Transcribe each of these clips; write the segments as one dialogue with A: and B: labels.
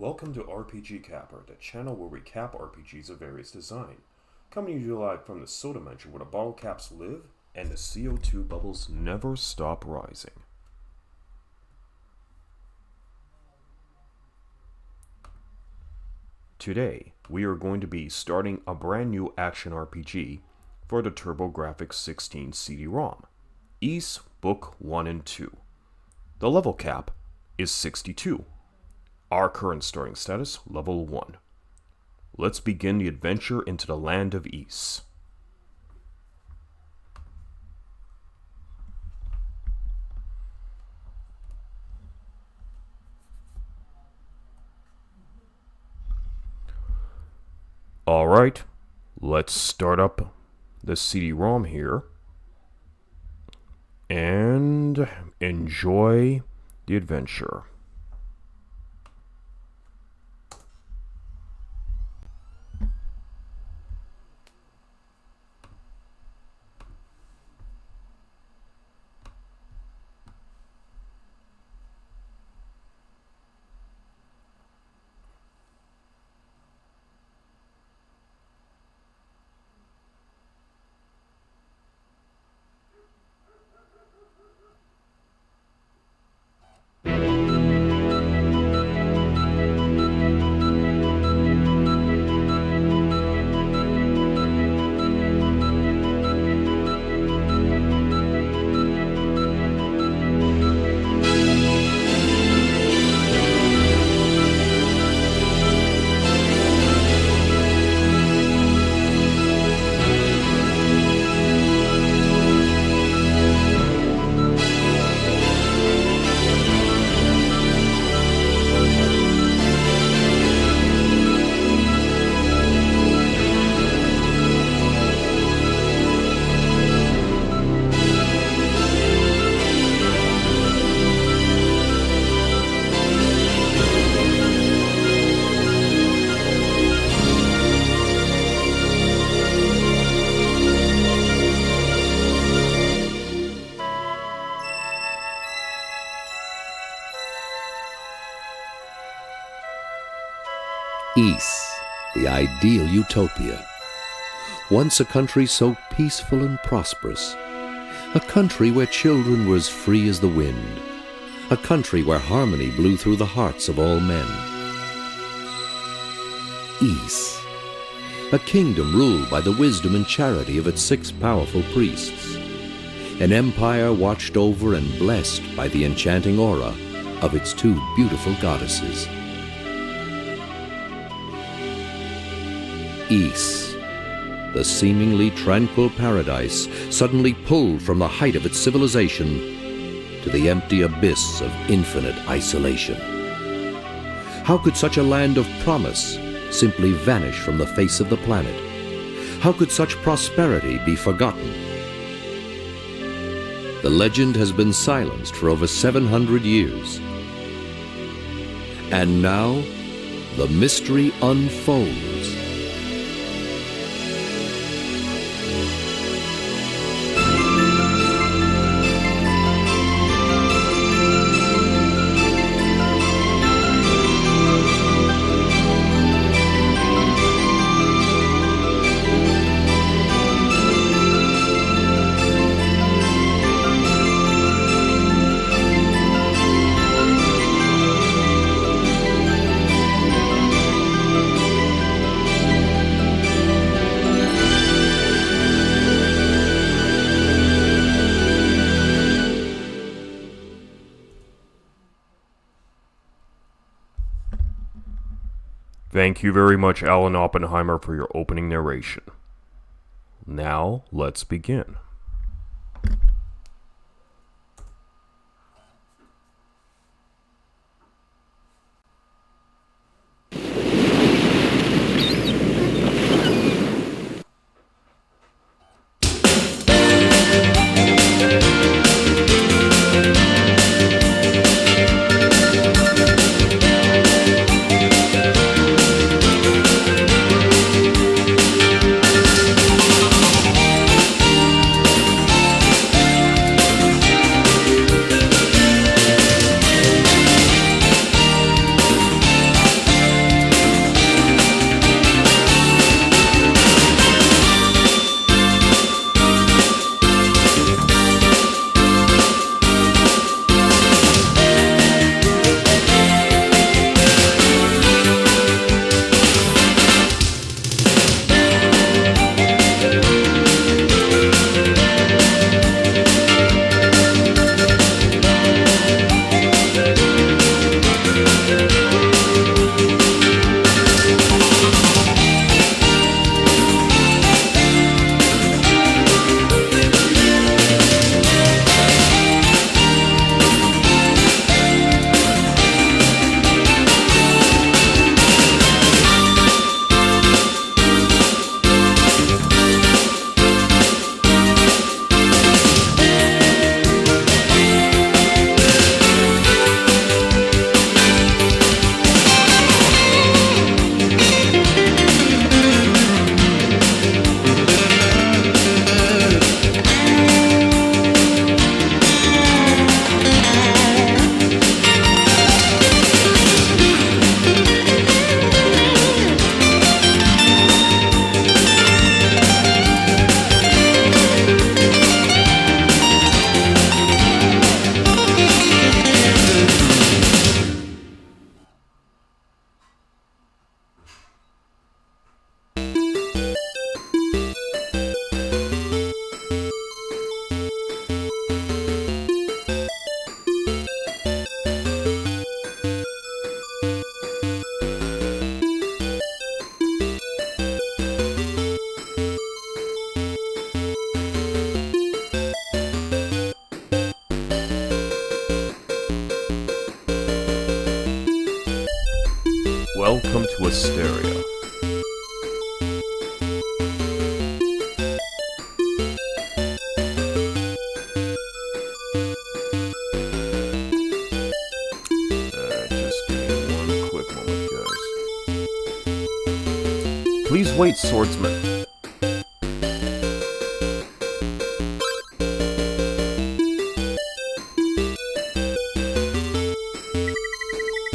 A: Welcome to RPG Capper, the channel where we cap RPGs of various design. Coming to you live from the Soda Dimension where the bottle caps live and the CO2 bubbles never stop rising. Today, we are going to be starting a brand new action RPG for the TurboGrafx-16 CD-ROM, Ys Book 1 and 2. The level cap is 62. Our current starting status, level 1. Let's begin the adventure into the land of Ys. Alright, let's start up the CD-ROM here and enjoy the adventure.
B: Ys, the ideal utopia. Once a country so peaceful and prosperous. A country where children were as free as the wind. A country where harmony blew through the hearts of all men. Ys, a kingdom ruled by the wisdom and charity of its 6 powerful priests. An empire watched over and blessed by the enchanting aura of its 2 beautiful goddesses. Ys, the seemingly tranquil paradise, suddenly pulled from the height of its civilization to the empty abyss of infinite isolation. How could such a land of promise simply vanish from the face of the planet? How could such prosperity be forgotten? The legend has been silenced for over 700 years. And now, the mystery unfolds.
A: Thank you very much, Alan Oppenheimer, for your opening narration. Now, let's begin. Welcome to Asteria. Just give me one quick moment, guys. Please wait, swordsman.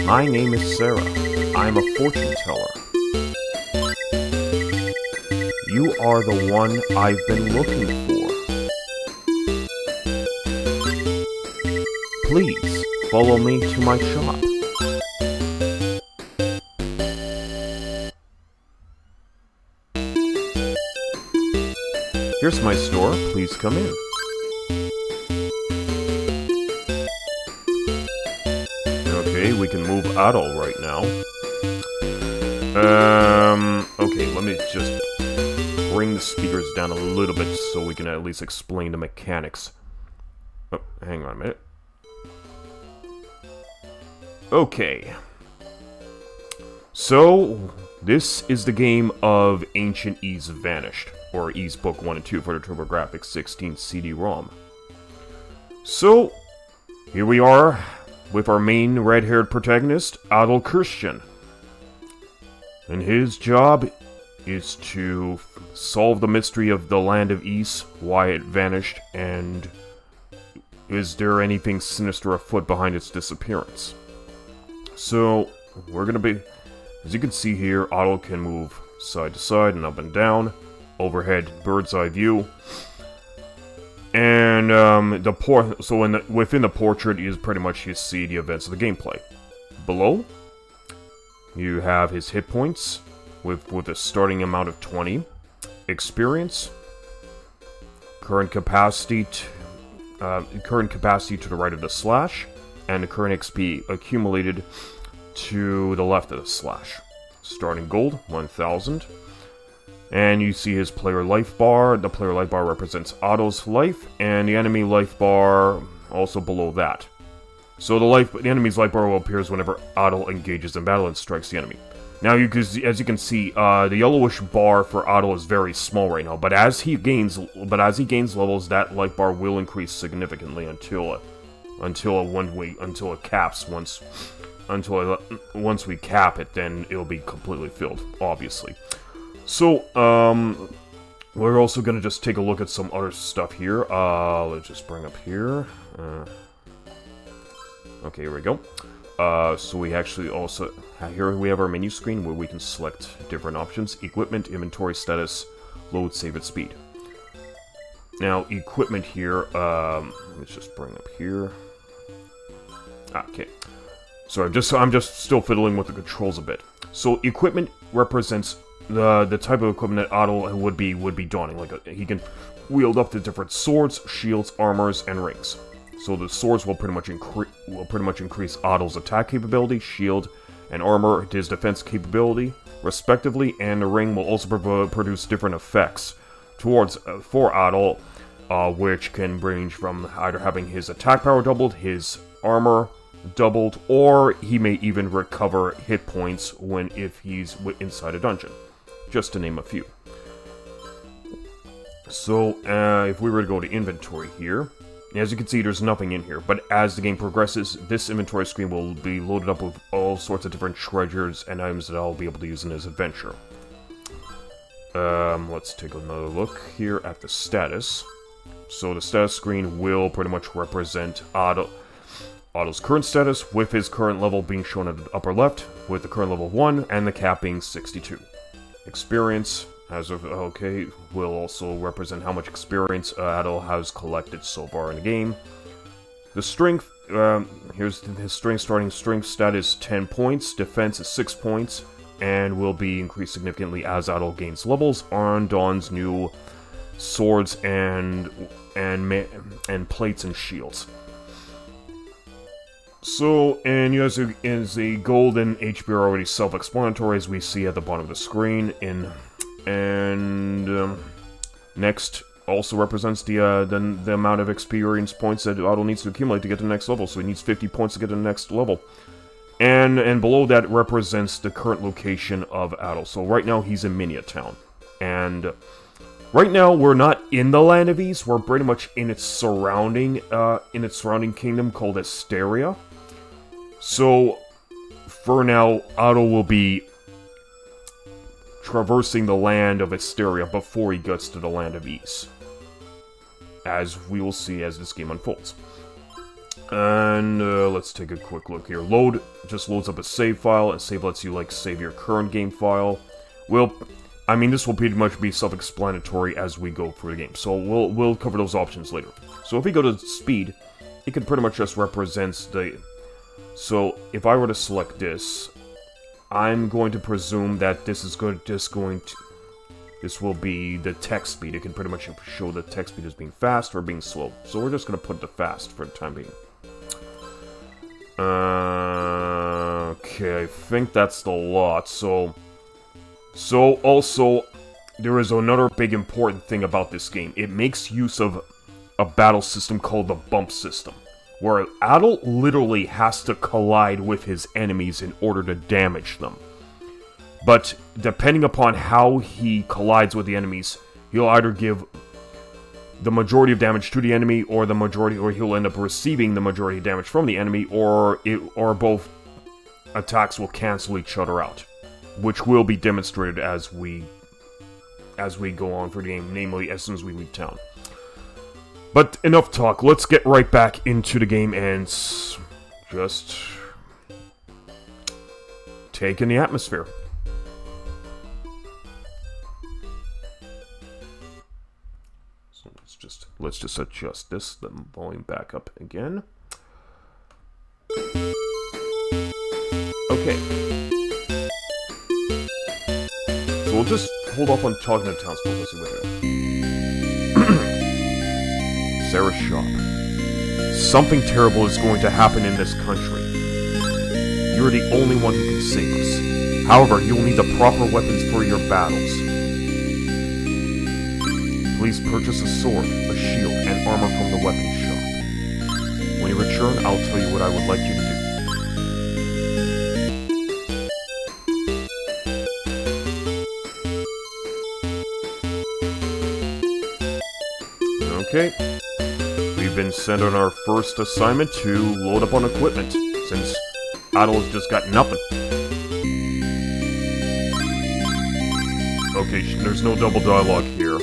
A: My name is Sarah. I'm a fortune teller. You are the one I've been looking for. Please, follow me to my shop. Here's my store. Please come in. Okay, we can move Adol right now. Okay, let me just bring the speakers down a little bit so we can at least explain the mechanics. Oh, hang on a minute. Okay. So, this is the game of Ancient Ys Vanished, or Ys Book 1 and 2 for the TurboGrafx-16 CD-ROM. So, here we are with our main red-haired protagonist, Adol Christian. And his job is to solve the mystery of the land of Ys, why it vanished, and is there anything sinister afoot behind its disappearance. So, we're gonna be... As you can see here, Adol can move side to side and up and down, overhead bird's eye view. And within the portrait is pretty much you see the events of the gameplay. Below, you have his hit points with a starting amount of 20, experience, current capacity to the right of the slash, and the current XP accumulated to the left of the slash. Starting gold, 1,000. And you see his player life bar. The player life bar represents Adol's life, and the enemy life bar also below that. So the enemy's life bar will appear whenever Adol engages in battle and strikes the enemy. Now, as you can see, the yellowish bar for Adol is very small right now. But as he gains levels, that life bar will increase significantly until it caps. Once we cap it, then it'll be completely filled, obviously. So, we're also gonna just take a look at some other stuff here. Let's just bring up here. Okay, here we go. So we actually also... Here we have our menu screen where we can select different options. Equipment, inventory status, load, save at speed. Now, equipment here, let's just bring up here. Okay. So I'm just still fiddling with the controls a bit. So equipment represents the type of equipment that Adol would be donning. Like he can wield up to different swords, shields, armors, and rings. So the swords will pretty much increase Adol's attack capability, shield, and armor, his defense capability, respectively. And the ring will also produce different effects for Adol, which can range from either having his attack power doubled, his armor doubled, or he may even recover hit points if he's inside a dungeon, just to name a few. So, if we were to go to inventory here, as you can see, there's nothing in here, but as the game progresses, this inventory screen will be loaded up with all sorts of different treasures and items that I'll be able to use in this adventure. Let's take another look here at the status. So the status screen will pretty much represent Adol's current status, with his current level being shown at the upper left, with the current level 1, and the cap being 62. Experience, will also represent how much experience Adol has collected so far in the game. The strength, here's his starting strength stat is 10 points, defense is 6 points, and will be increased significantly as Adol gains levels on dons new swords and plates and shields. So, and as the gold and HP are already self-explanatory, as we see at the bottom of the screen. Next also represents the amount of experience points that Adol needs to accumulate to get to the next level. So he needs 50 points to get to the next level. And below that represents the current location of Adel. So right now he's in Minia Town. And right now we're not in the Land of Ease. We're pretty much in its surrounding kingdom called Asteria. So for now, Adel will be traversing the land of Asteria before he gets to the Land of Ease, as we will see as this game unfolds. And let's take a quick look here. Load just loads up a save file, and save lets you like save your current game file. I mean, this will pretty much be self-explanatory as we go through the game, so we'll cover those options later. So if we go to speed, it can pretty much just represents the. So if I were to select this, I'm going to presume that this is this will be the text speed. It can pretty much show the text speed as being fast or being slow. So we're just going to put the fast for the time being. Okay, I think that's the lot. So also, there is another big important thing about this game. It makes use of a battle system called the bump system, where Adel literally has to collide with his enemies in order to damage them. But depending upon how he collides with the enemies, he'll either give the majority of damage to the enemy, or he'll end up receiving the majority of damage from the enemy, or both attacks will cancel each other out, which will be demonstrated as we go on for the game, namely as soon as we leave town. But enough talk, let's get right back into the game and just take in the atmosphere. So let's just adjust the volume back up again. Okay. So we'll just hold off on talking to townsfolk. Let's see what they're Sarah's shop. Something terrible is going to happen in this country. You're the only one who can save us. However, you'll need the proper weapons for your battles. Please purchase a sword, a shield, and armor from the weapon shop. When you return, I'll tell you what I would like you to do. Okay. We've been sent on our first assignment to load up on equipment, since Adel's just got nothing. Okay, there's no double dialogue here.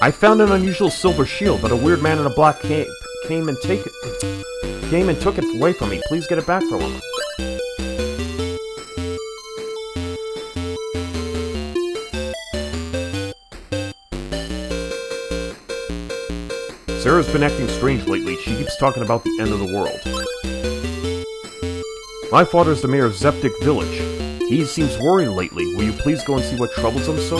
A: I found an unusual silver shield, but a weird man in a black cape came and took it away from me. Please get it back from him. Sarah's been acting strange lately. She keeps talking about the end of the world. My father's the mayor of Zeptic Village. He seems worried lately. Will you please go and see what troubles him so?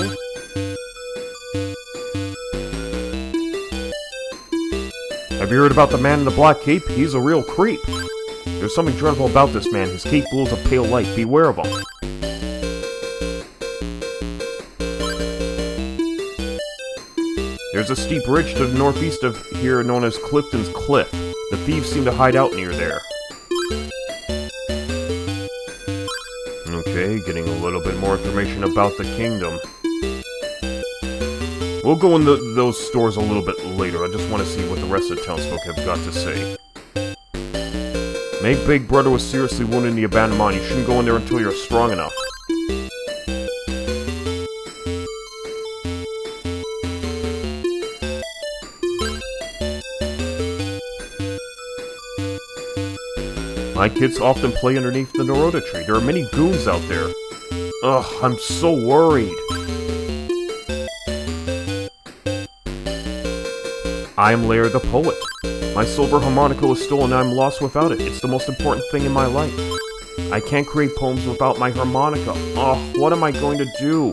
A: Have you heard about the man in the black cape? He's a real creep. There's something dreadful about this man. His cape glows a pale light. Beware of him. There's a steep ridge to the northeast of here known as Clifton's Cliff. The thieves seem to hide out near there. Okay, getting a little bit more information about the kingdom. We'll go into those stores a little bit later. I just want to see what the rest of the townsfolk have got to say. My big brother was seriously wounded in the abandoned mine. You shouldn't go in there until you're strong enough. My kids often play underneath the Naroda tree. There are many goons out there. Ugh, I'm so worried. I am Lair the poet. My silver harmonica was stolen and I'm lost without it. It's the most important thing in my life. I can't create poems without my harmonica. Ugh, what am I going to do?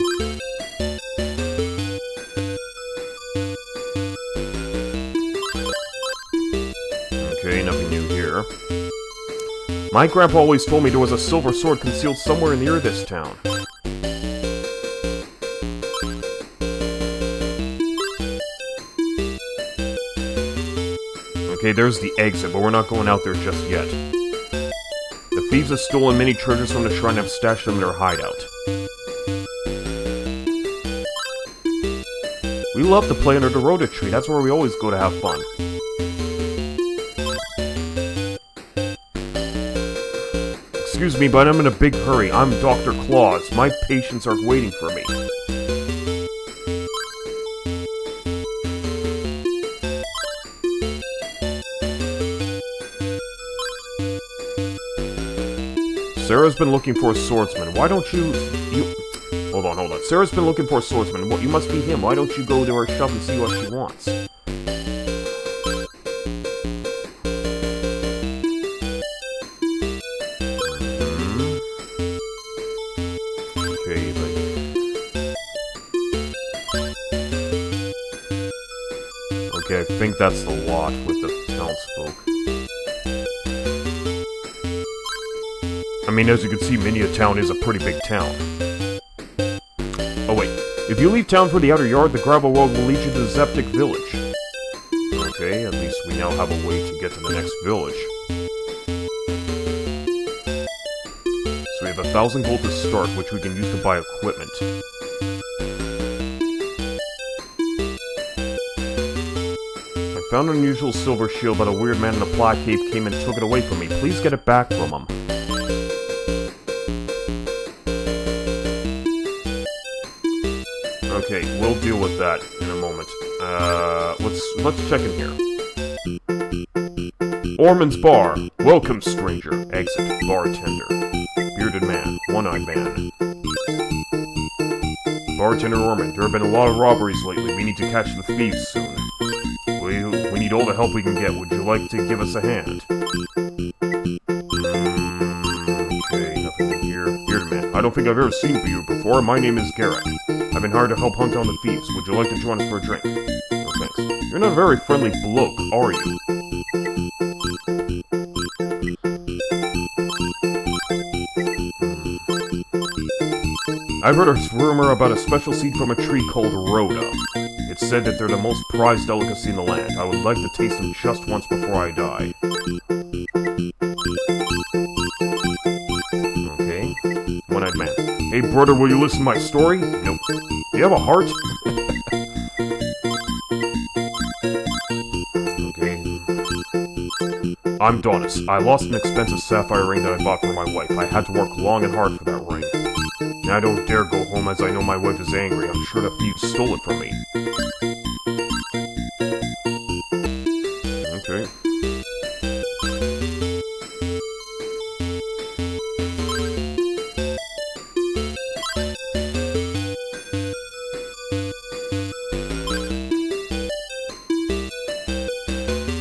A: Okay, nothing new here. My grandpa always told me there was a silver sword concealed somewhere near this town. Okay, there's the exit, but we're not going out there just yet. The thieves have stolen many treasures from the shrine and have stashed them in their hideout. We love to play under the Rhoda tree. That's where we always go to have fun. Excuse me, but I'm in a big hurry. I'm Dr. Claus. My patients are waiting for me. Sarah's been looking for a swordsman. Why don't you... Hold on. Sarah's been looking for a swordsman. Well, you must be him. Why don't you go to her shop and see what she wants? Okay, okay, I think that's the lot with the townsfolk. I mean, as you can see, Minia Town is a pretty big town. Oh wait, if you leave town for the outer yard, the gravel road will lead you to the Zeptic village. Okay, at least we now have a way to get to the next village. So we have 1,000 gold to start, which we can use to buy equipment. I found an unusual silver shield, but a weird man in a plaque cave came and took it away from me. Please get it back from him. Okay, we'll deal with that in a moment. Let's check in here. Ormond's Bar. Welcome, stranger. Exit. Bartender. Bearded man. One-eyed man. Bartender Ormond, there have been a lot of robberies lately. We need to catch the thieves soon. We need all the help we can get. Would you like to give us a hand? Okay, nothing in here. Bearded man. I don't think I've ever seen you before. My name is Garrett. I've been hired to help hunt down the thieves. Would you like to join us for a drink? No thanks. You're not a very friendly bloke, are you? I've heard a rumor about a special seed from a tree called Rhoda. It's said that they're the most prized delicacy in the land. I would like to taste them just once before I die. Okay. One-eyed man. Hey brother, will you listen to my story? Nope. Do you have a heart? Okay. I'm Donis. I lost an expensive sapphire ring that I bought for my wife. I had to work long and hard for that ring. And I don't dare go home as I know my wife is angry. I'm sure the thieves stole it from me. Okay.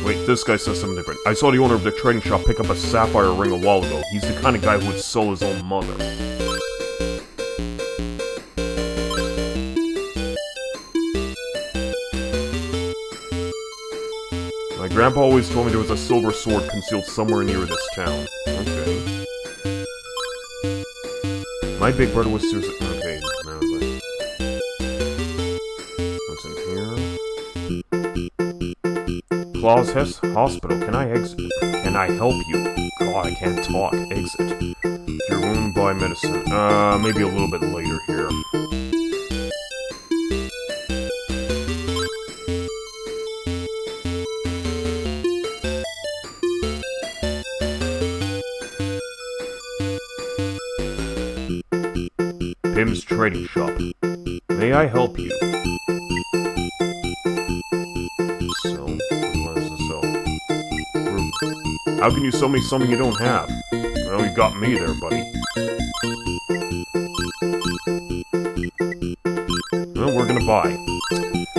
A: Wait, this guy says something different. I saw the owner of the trading shop pick up a sapphire ring a while ago. He's the kind of guy who would sell his own mother. My grandpa always told me there was a silver sword concealed somewhere near this town. Okay. My big brother was seriously... Okay, now what's in here? Claus Hess Hospital. Can I exit? Can I help you? God, I can't talk. Exit. Your wound by medicine. Maybe a little bit later here. Pim's Trading Shop. May I help you? So, what does this sell? How can you sell me something you don't have? Well, you got me there, buddy. Well, we're gonna buy.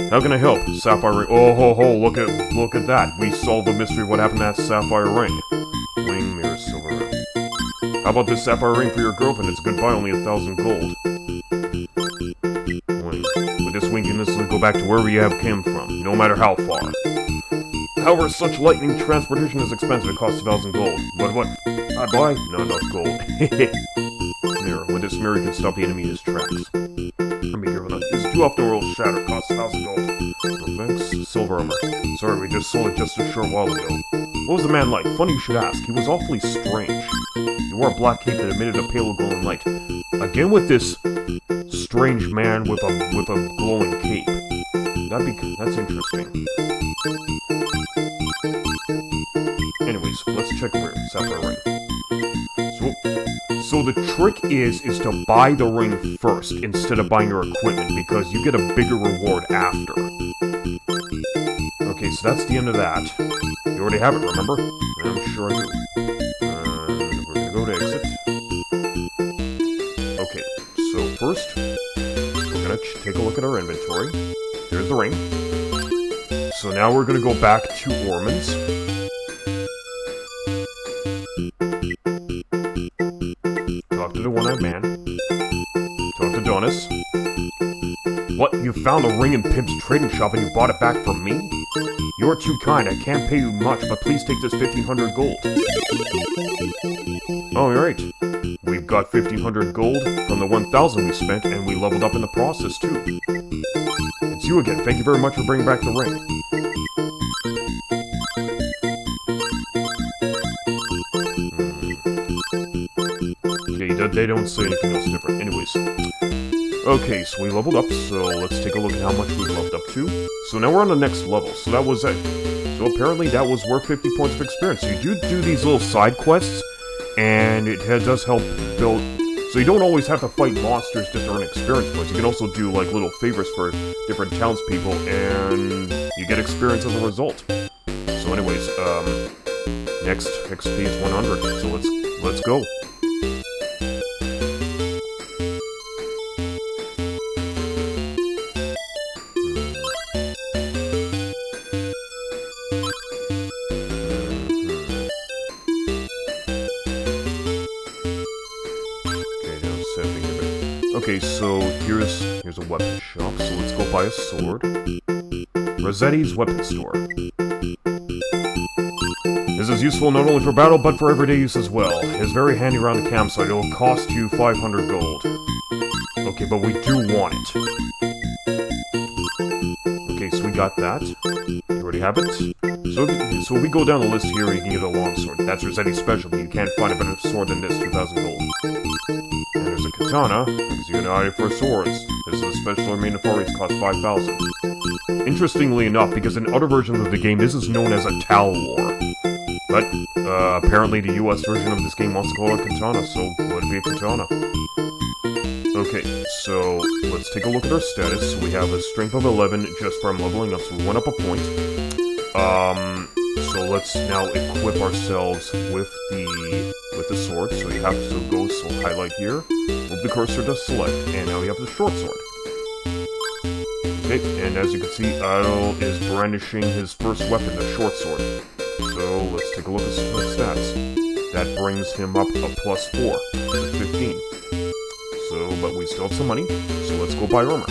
A: How can I help? Sapphire ring. Oh ho ho! Look at that. We solved the mystery of what happened to that sapphire ring. Wing mirror silver ring. How about this sapphire ring for your girlfriend? It's goodbye, only 1,000 gold. Wing. With this wing, you can instantly go back to wherever you have came from, no matter how far. However, such lightning transportation is expensive. It costs 1,000 gold. But what? I'd buy? Not enough gold. Mirror. With this mirror, you can stop the enemy in his tracks. Let me careful not to use it too often or it'll shatter. Costs 1,000 gold. No thanks. Silver armor. Sorry, we just sold it just a short while ago. What was the man like? Funny you should ask. He was awfully strange. He wore a black cape that emitted a pale glowing light. Again with this strange man with a glowing cape. That's interesting. Anyways, let's check where sapphire ring. So the trick is to buy the ring first instead of buying your equipment because you get a bigger reward after. Okay, so that's the end of that. You already have it, remember? I'm sure I do. We're gonna go to exit. Okay, so first, we're gonna take a look at our inventory. There's the ring. So now we're gonna go back to Ormond's. Talk to the one-eyed man. Talk to Donis. What? You found the ring in Pip's trading shop and you bought it back from me? You're too kind. I can't pay you much, but please take this 1,500 gold. Oh, you're right. We've got 1,500 gold from the 1,000 we spent, and we leveled up in the process, too. It's you again. Thank you very much for bringing back the ring. Okay, they don't say anything else different. Anyways. Okay, so we leveled up, so let's take a look at how much we leveled up to. So now we're on the next level, so that was it. So apparently that was worth 50 points of experience. So you do these little side quests, and it does help build... So you don't always have to fight monsters just to earn experience points. You can also do, like, little favors for different townspeople, and you get experience as a result. So anyways, next XP is 100, so let's go. Okay, so here's a weapon shop, so let's go buy a sword. Rossetti's weapon store. This is useful not only for battle, but for everyday use as well. It is very handy around the campsite. It will cost you 500 gold. Okay, but we do want it. Okay, so we got that. You already have it. So if we go down the list here, you can get a longsword. That's Rossetti's specialty. You can't find a better sword than this, 2,000 gold. And there's a katana, because you can eye for swords. This is a special made in Far East, costs 5,000. Interestingly enough, because in other versions of the game, this is known as a Tal War. But, apparently the US version of this game wants to call it katana, so let it be a katana. Okay, so let's take a look at our status. We have a strength of 11 just from leveling up, so we went up a point. So let's now equip ourselves with the sword. So you have to highlight here, move the cursor to select, and now we have the short sword. Okay, and as you can see, Otto is brandishing his first weapon, the short sword. So let's take a look at his stats. That brings him up a +4 to 15. So, but we still have some money, so let's go buy armor.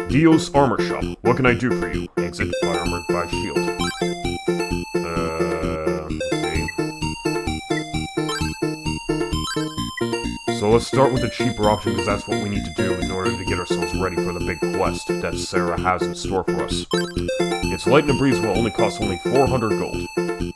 A: Dio's Armor Shop. What can I do for you? Exit, buy armor, buy shield. Okay. So let's start with the cheaper option, because that's what we need to do in order to get ourselves ready for the big quest that Sarah has in store for us. It's light and a breeze will only cost 400 gold.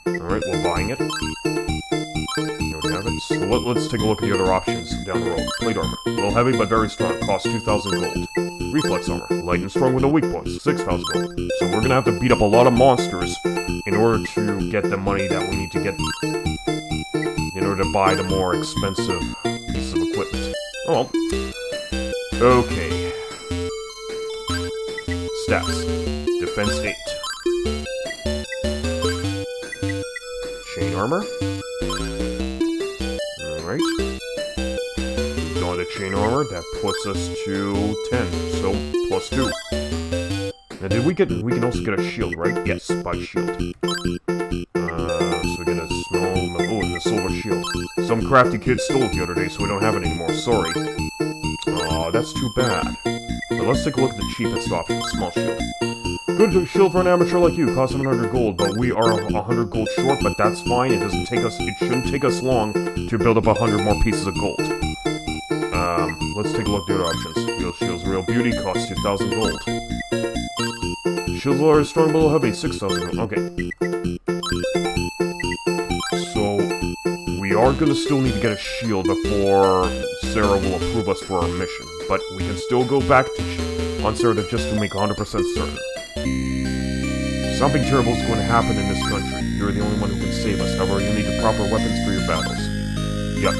A: Alright, we're buying it. Here we have it. So let's take a look at the other options down the road. Plate armor. A little heavy but very strong. Costs 2,000 gold. Reflex armor. Light and strong with no weak points. 6,000 gold. So we're gonna have to beat up a lot of monsters in order to get the money that we need to get in order to buy the more expensive pieces of equipment. Oh well. Okay. Stats. Defense 8. Chain armor. Alright. We've gone to chain armor, that puts us to 10, so +2. Now did we can also get a shield, right? Yes, by shield. So we get a a silver shield. Some crafty kid stole it the other day, so we don't have it anymore, sorry. Aw, that's too bad. But let's take a look at the cheapest option, small shield. Good shield for an amateur like you, costs 700 gold, but we are 100 gold short, but that's fine. It shouldn't take us long to build up 100 more pieces of gold. Let's take a look at the other options. Real shield's real beauty, costs 2,000 gold. Shields are strong below heavy, 6,000. Okay. So, we are gonna still need to get a shield before Sarah will approve us for our mission. But we can still go back on Sarah just to make 100% certain. Something terrible is going to happen in this country. You're the only one who can save us. However, you need the proper weapons for your battles. Yep.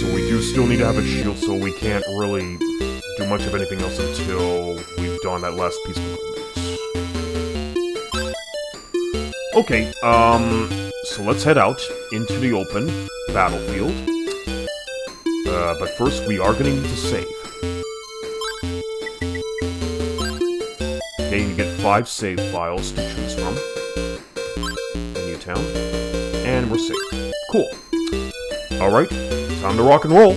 A: So we do still need to have a shield, so we can't really do much of anything else until we've done that last piece of equipment. Okay, so let's head out into the open battlefield. But first we are gonna need to save. Okay, you get 5 save files to choose from. A new town. And we're saved. Cool. Alright, time to rock and roll.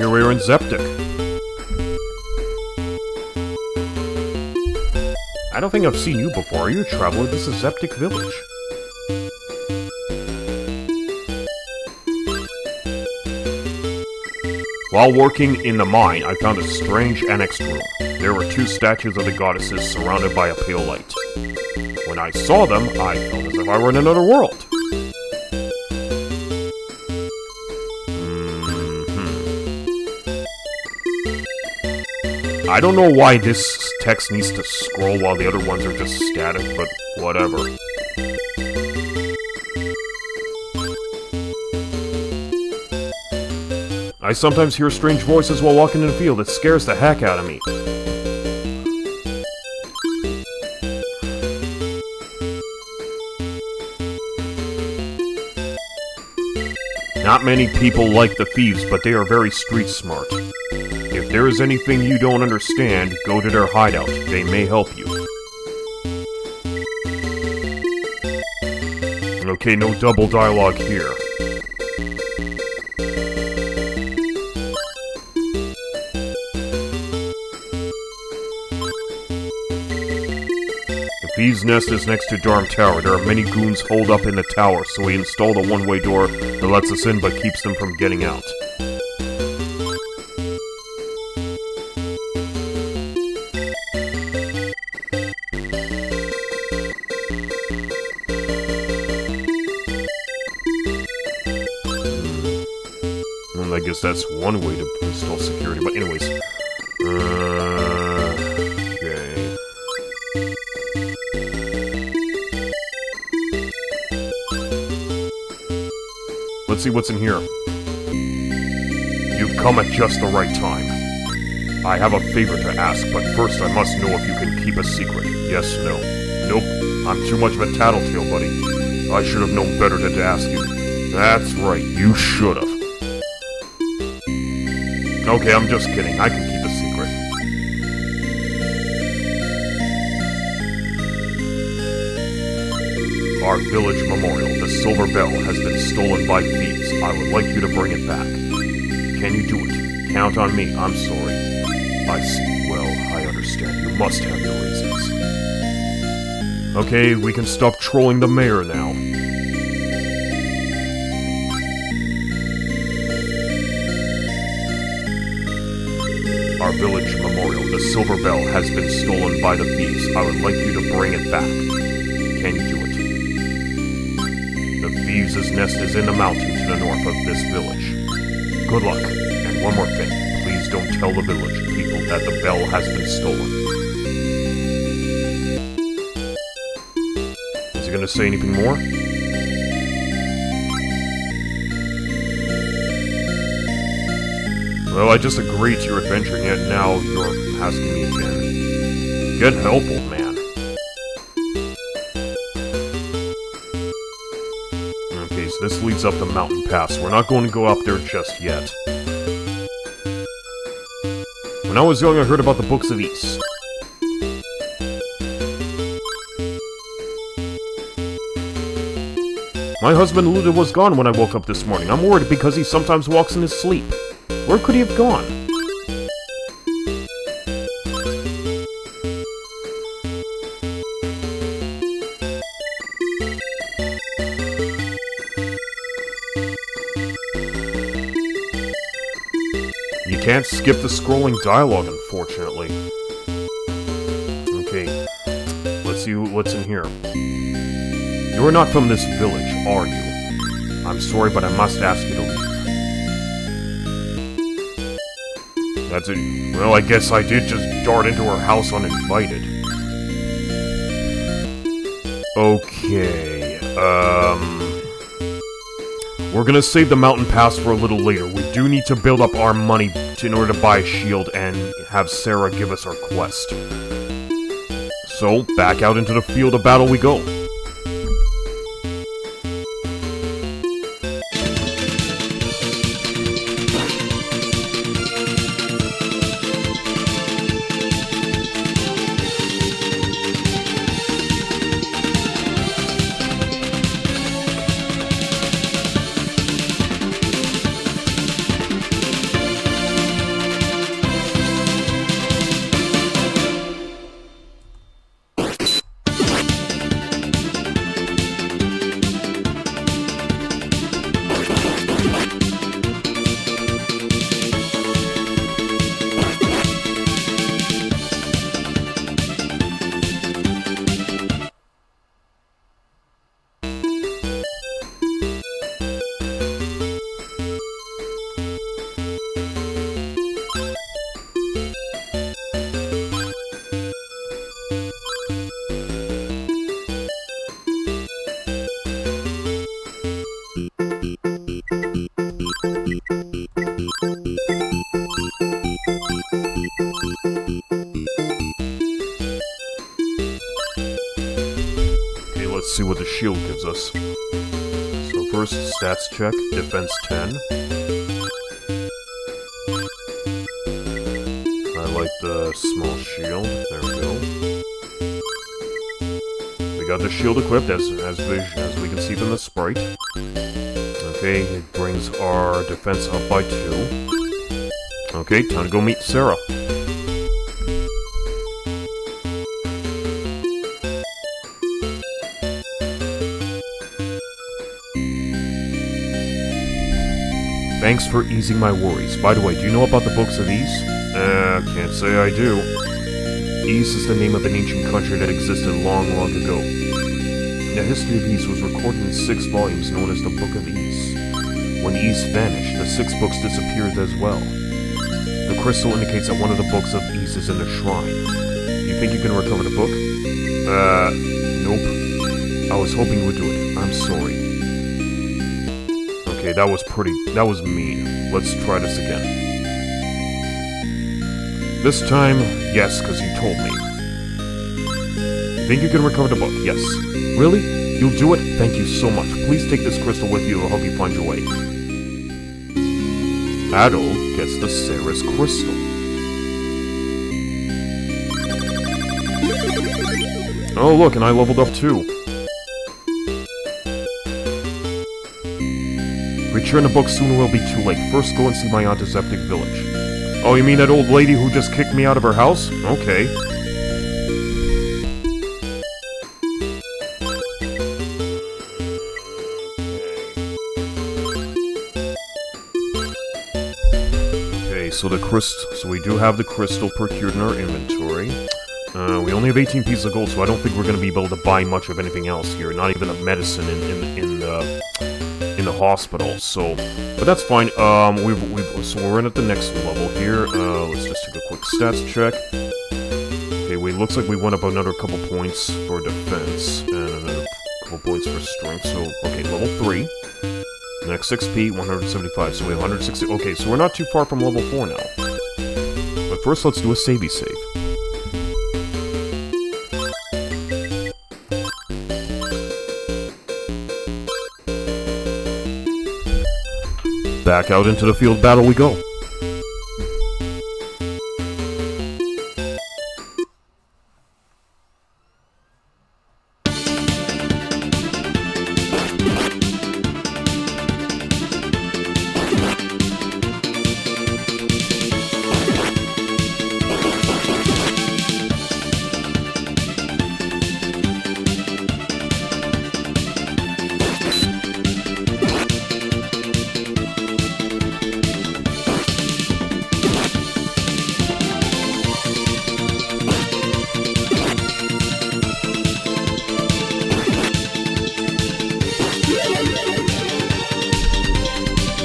A: Here we are in Zeptic. I don't think I've seen you before. Are you a traveler? This is Zeptic Village. While working in the mine, I found a strange annexed room. There were 2 statues of the goddesses surrounded by a pale light. When I saw them, I felt as if I were in another world. I don't know why this text needs to scroll while the other ones are just static, but whatever. I sometimes hear strange voices while walking in the field. It scares the heck out of me. Not many people like the thieves, but they are very street smart. If there is anything you don't understand, go to their hideout. They may help you. Okay, no double dialogue here. The thieves' nest is next to Darm Tower. There are many goons holed up in the tower, so we installed a one-way door that lets us in but keeps them from getting out. I guess that's one way to install security, but anyways. Okay. Let's see what's in here. You've come at just the right time. I have a favor to ask, but first I must know if you can keep a secret. Yes, no. Nope, I'm too much of a tattletale, buddy. I should have known better than to ask you. That's right, you should have. Okay, I'm just kidding. I can keep a secret. Our village memorial, the silver bell, has been stolen by thieves. I would like you to bring it back. Can you do it? Count on me. I'm sorry. I see. Well, I understand. You must have your reasons. Okay, we can stop trolling the mayor now. Our village memorial, the silver bell, has been stolen by the thieves. I would like you to bring it back. Can you do it? thieves' nest is in the mountain to the north of this village. Good luck. And one more thing. Please don't tell the village people that the bell has been stolen. Is he gonna say anything more? Well, I just agreed to your adventure, and yet now you're asking me again. Get help, old man. Okay, so this leads up the mountain pass. We're not going to go up there just yet. When I was young, I heard about the Books of East. My husband Luda was gone when I woke up this morning. I'm worried because he sometimes walks in his sleep. Where could he have gone? You can't skip the scrolling dialogue, unfortunately. Okay, let's see what's in here. You're not from this village, are you? I'm sorry, but I must ask you to leave. That's it. Well, I guess I did just dart into her house uninvited. Okay, we're gonna save the mountain pass for a little later. We do need to build up our money in order to buy a shield and have Sarah give us our quest. So, back out into the field of battle we go. Let's see what the shield gives us. So first, stats check, defense 10. I like the small shield, there we go. We got the shield equipped as we can see from the sprite. Okay, it brings our defense up by 2. Okay, time to go meet Sarah. Thanks for easing my worries. By the way, do you know about the Books of East? Can't say I do. East is the name of an ancient country that existed long, long ago. The history of East was recorded in 6 volumes known as the Book of East. When East vanished, the 6 books disappeared as well. The crystal indicates that one of the Books of East is in the shrine. You think you can recover the book? Nope. I was hoping you would do it. I'm sorry. Okay, that was mean. Let's try this again. This time, yes, because you told me. You think you can recover the book? Yes. Really? You'll do it? Thank you so much. Please take this crystal with you. It'll help you find your way. Adol gets the Ceres crystal. Oh, look, and I leveled up too. Return the book soon or we'll be too late. First, go and see my aunt Aseptic Village. Oh, you mean that old lady who just kicked me out of her house? Okay. Okay, so we do have the crystal procured in our inventory. We only have 18 pieces of gold, so I don't think we're going to be able to buy much of anything else here. Not even a medicine in the hospital. So, but that's fine. So we're in at the next level here. Let's just take a quick stats check. Okay, looks like we went up another couple points for defense and another couple points for strength. So, okay, level 3. Next XP, 175. So we have 160. Okay, so we're not too far from level 4 now. But first, let's do a savey save. Back out into the field battle we go.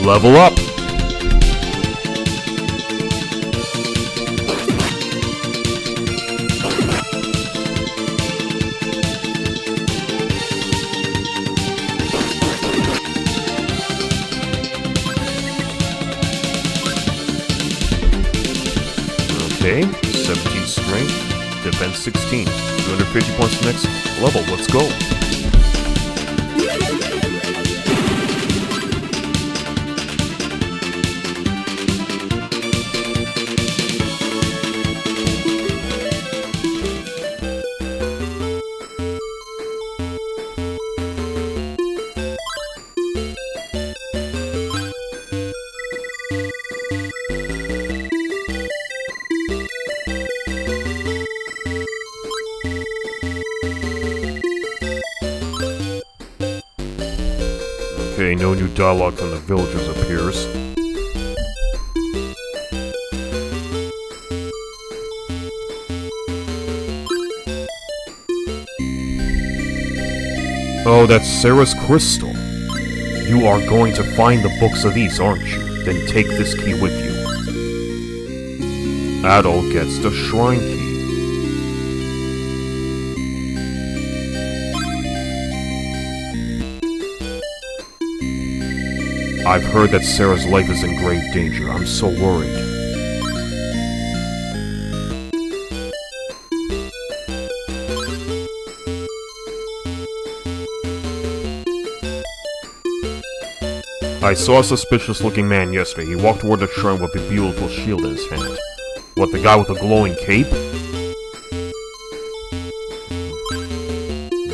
A: Level up! Okay, 17 strength, defense 16, 250 points next level, let's go! Okay, no new dialogue from the villagers appears. Oh, that's Sarah's crystal. You are going to find the books of these, aren't you? Then take this key with you. Adol gets the shrine key. I've heard that Sarah's life is in grave danger. I'm so worried. I saw a suspicious-looking man yesterday. He walked toward the shrine with a beautiful shield in his hand. What, the guy with the glowing cape?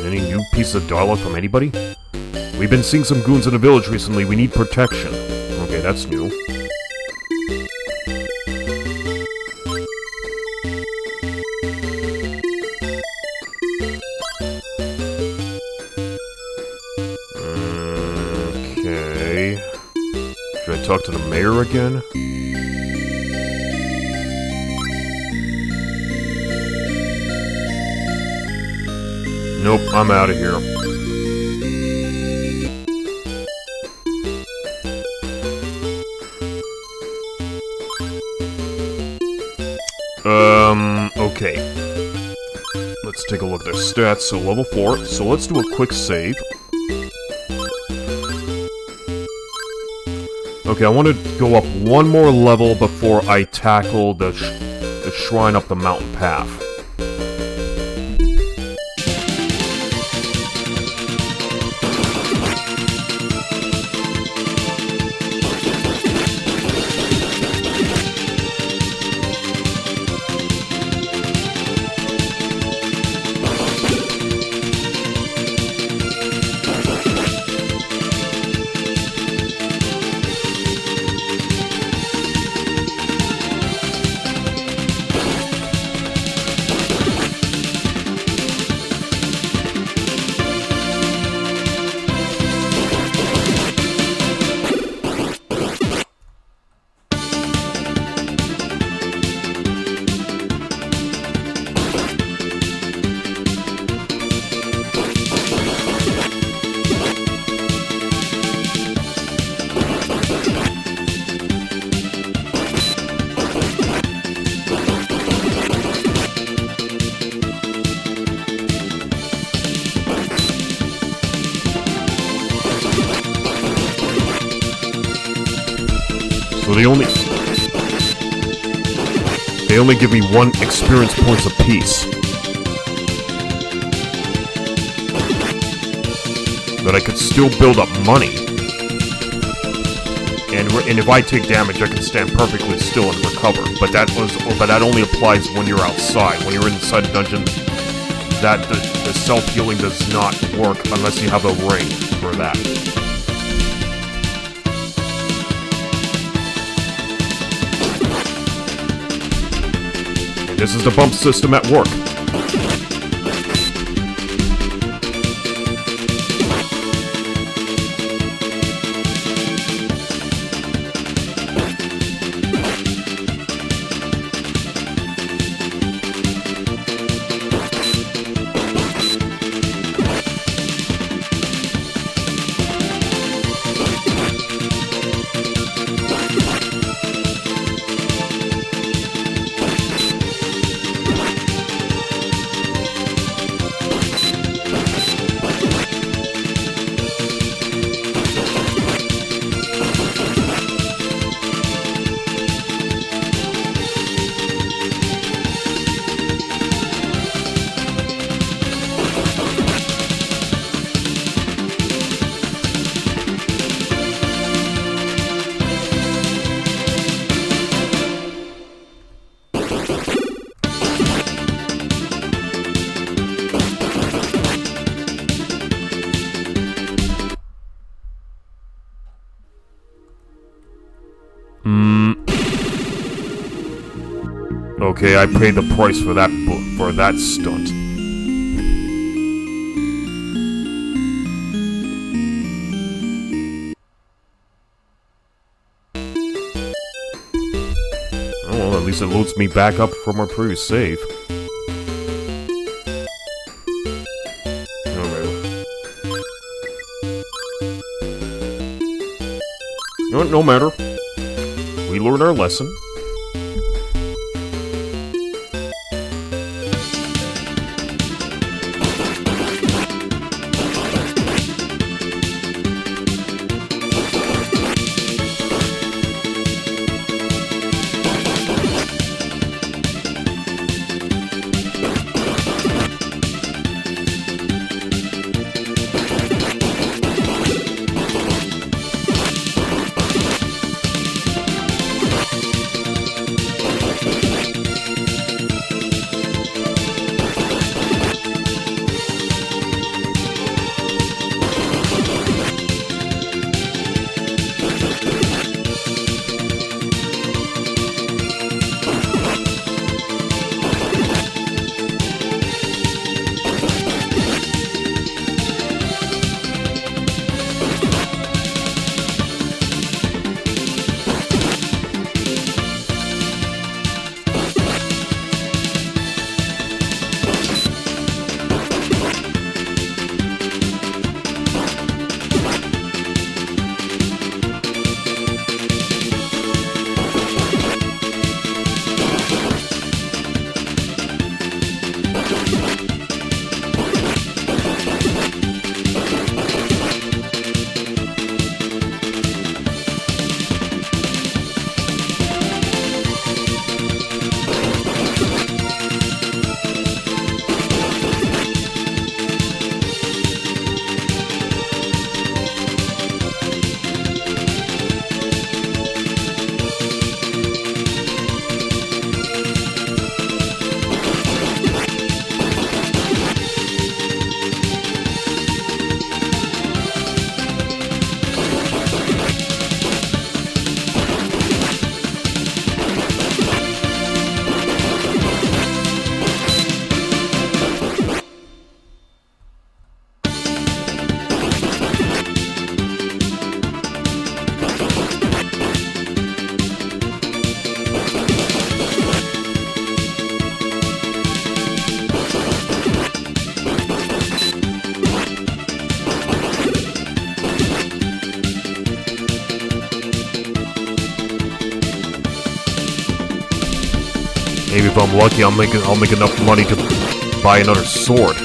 A: Any new piece of dialogue from anybody? We've been seeing some goons in the village recently. We need protection. Okay, that's new. Okay. Should I talk to the mayor again? Nope, I'm out of here. Okay. Let's take a look at their stats. So, level 4. So, let's do a quick save. Okay, I want to go up one more level before I tackle the shrine up the mountain path. So they only give me 1 experience points apiece. But I could still build up money. And if I take damage, I can stand perfectly still and recover. But that only applies when you're outside. When you're inside a dungeon, the self-healing does not work unless you have a ring for that. And this is the bump system at work. Okay, I paid the price for that stunt. Oh, well, at least it loads me back up from our previous save. No matter. We learned our lesson. Maybe if I'm lucky, I'll make enough money to buy another sword.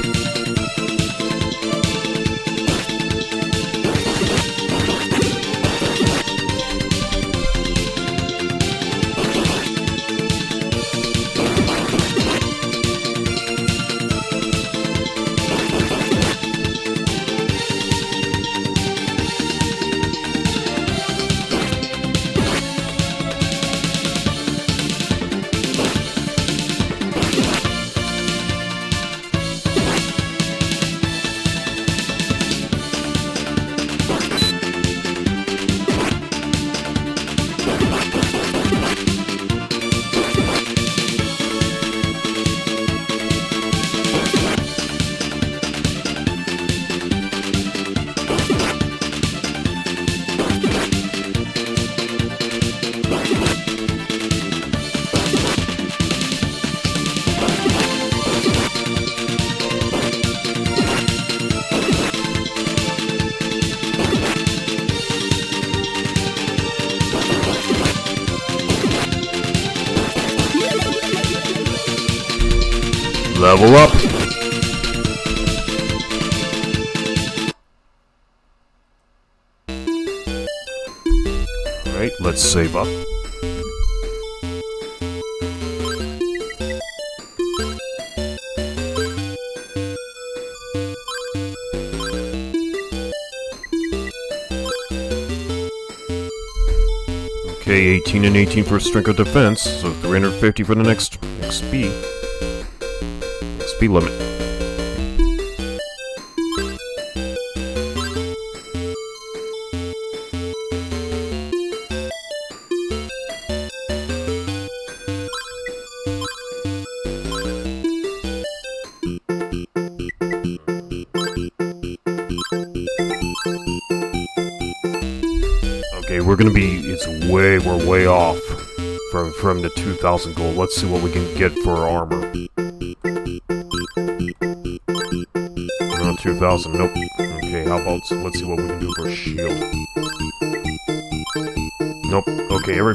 A: Level up! Alright, let's save up. Okay, 18 and 18 for strength of defense, so 350 for the next XP. XP limit. Okay, we're way off from the 2,000 gold. Let's see what we can get for armor. No, 2,000, nope. Okay, how about, let's see what we can do for shield. Nope, okay, the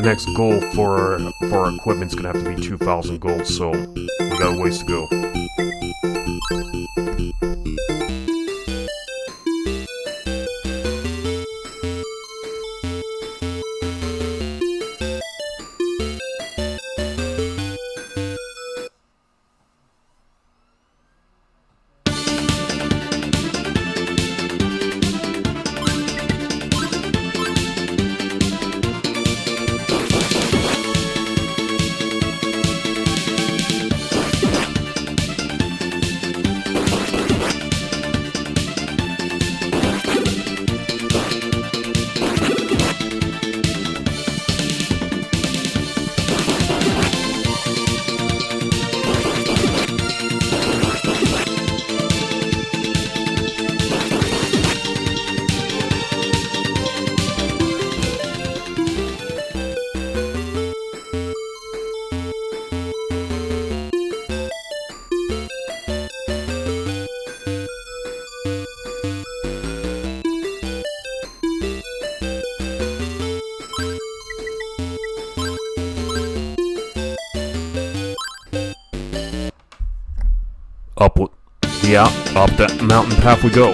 A: next goal for equipment's gonna have to be 2,000 gold, so we got a ways to go. Up that mountain path we go.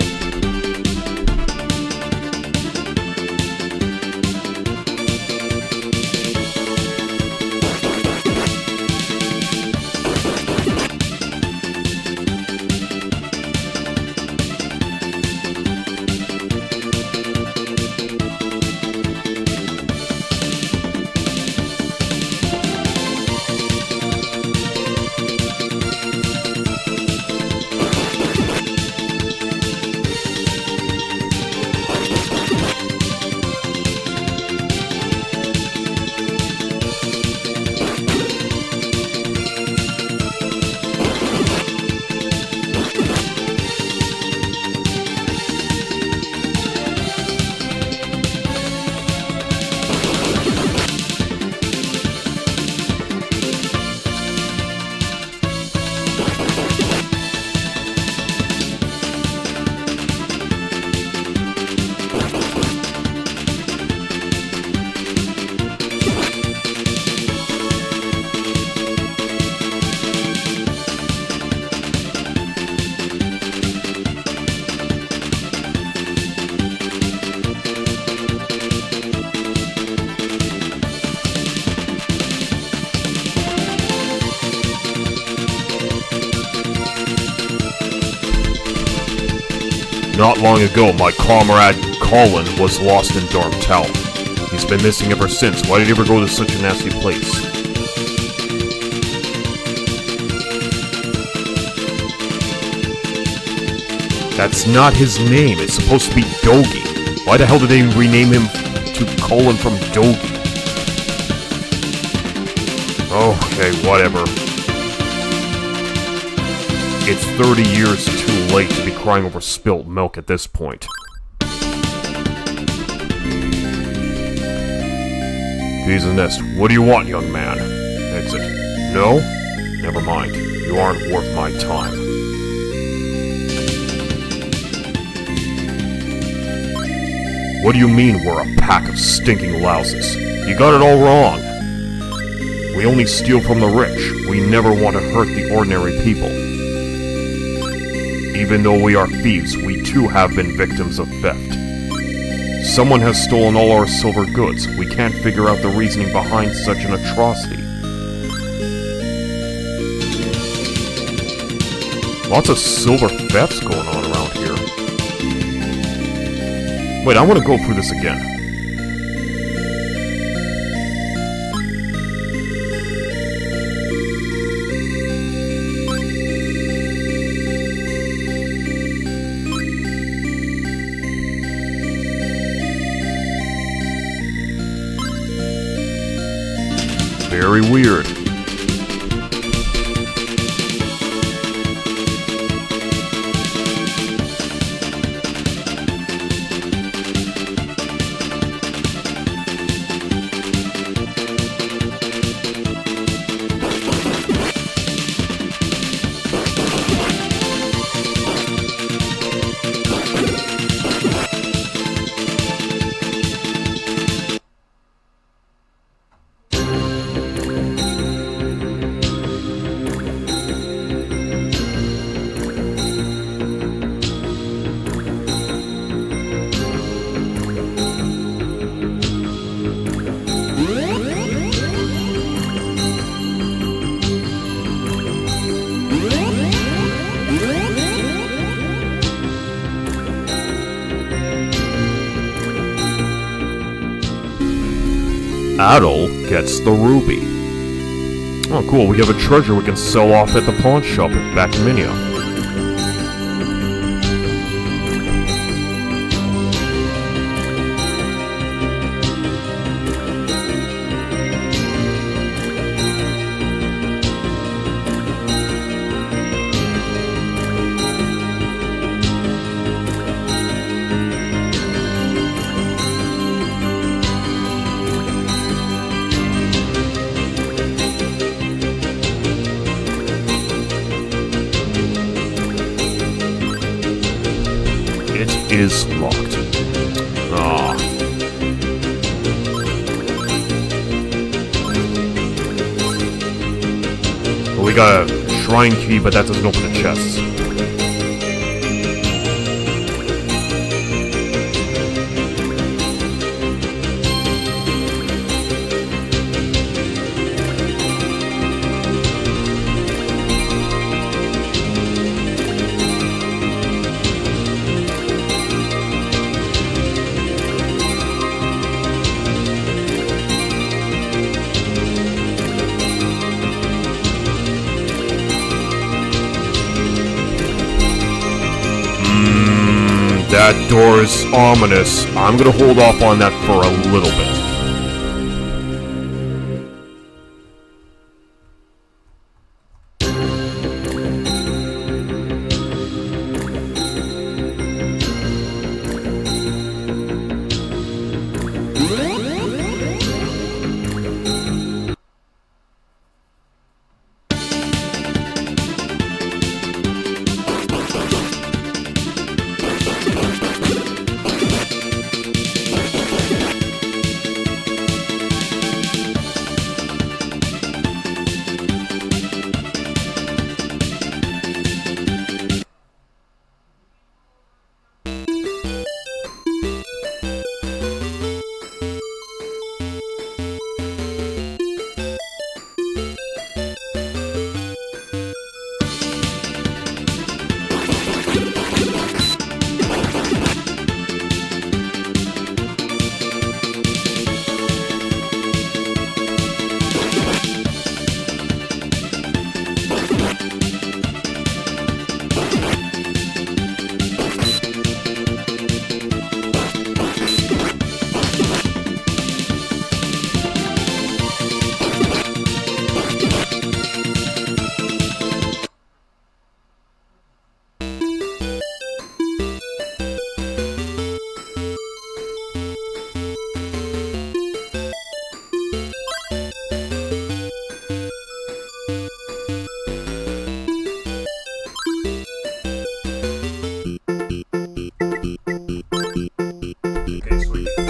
A: Not long ago, my comrade Colin was lost in Darmtal. He's been missing ever since. Why did he ever go to such a nasty place? That's not his name. It's supposed to be Dogi. Why the hell did they rename him to Colin from Dogi? Okay, whatever. It's 30 years too late to be crying over spilt milk at this point. Bees in the nest. What do you want, young man? Exit. No? Never mind. You aren't worth my time. What do you mean we're a pack of stinking louses? You got it all wrong. We only steal from the rich. We never want to hurt the ordinary people. Even though we are thieves, we too have been victims of theft. Someone has stolen all our silver goods. We can't figure out the reasoning behind such an atrocity. Lots of silver thefts going on around here. Wait, I want to go through this again. Very weird. Adol gets the ruby. Oh cool, we have a treasure we can sell off at the pawn shop at Backminia. It is locked. Ah. Well, we got a shrine key, but that doesn't open the chests. That door is ominous. I'm gonna hold off on that for a little bit.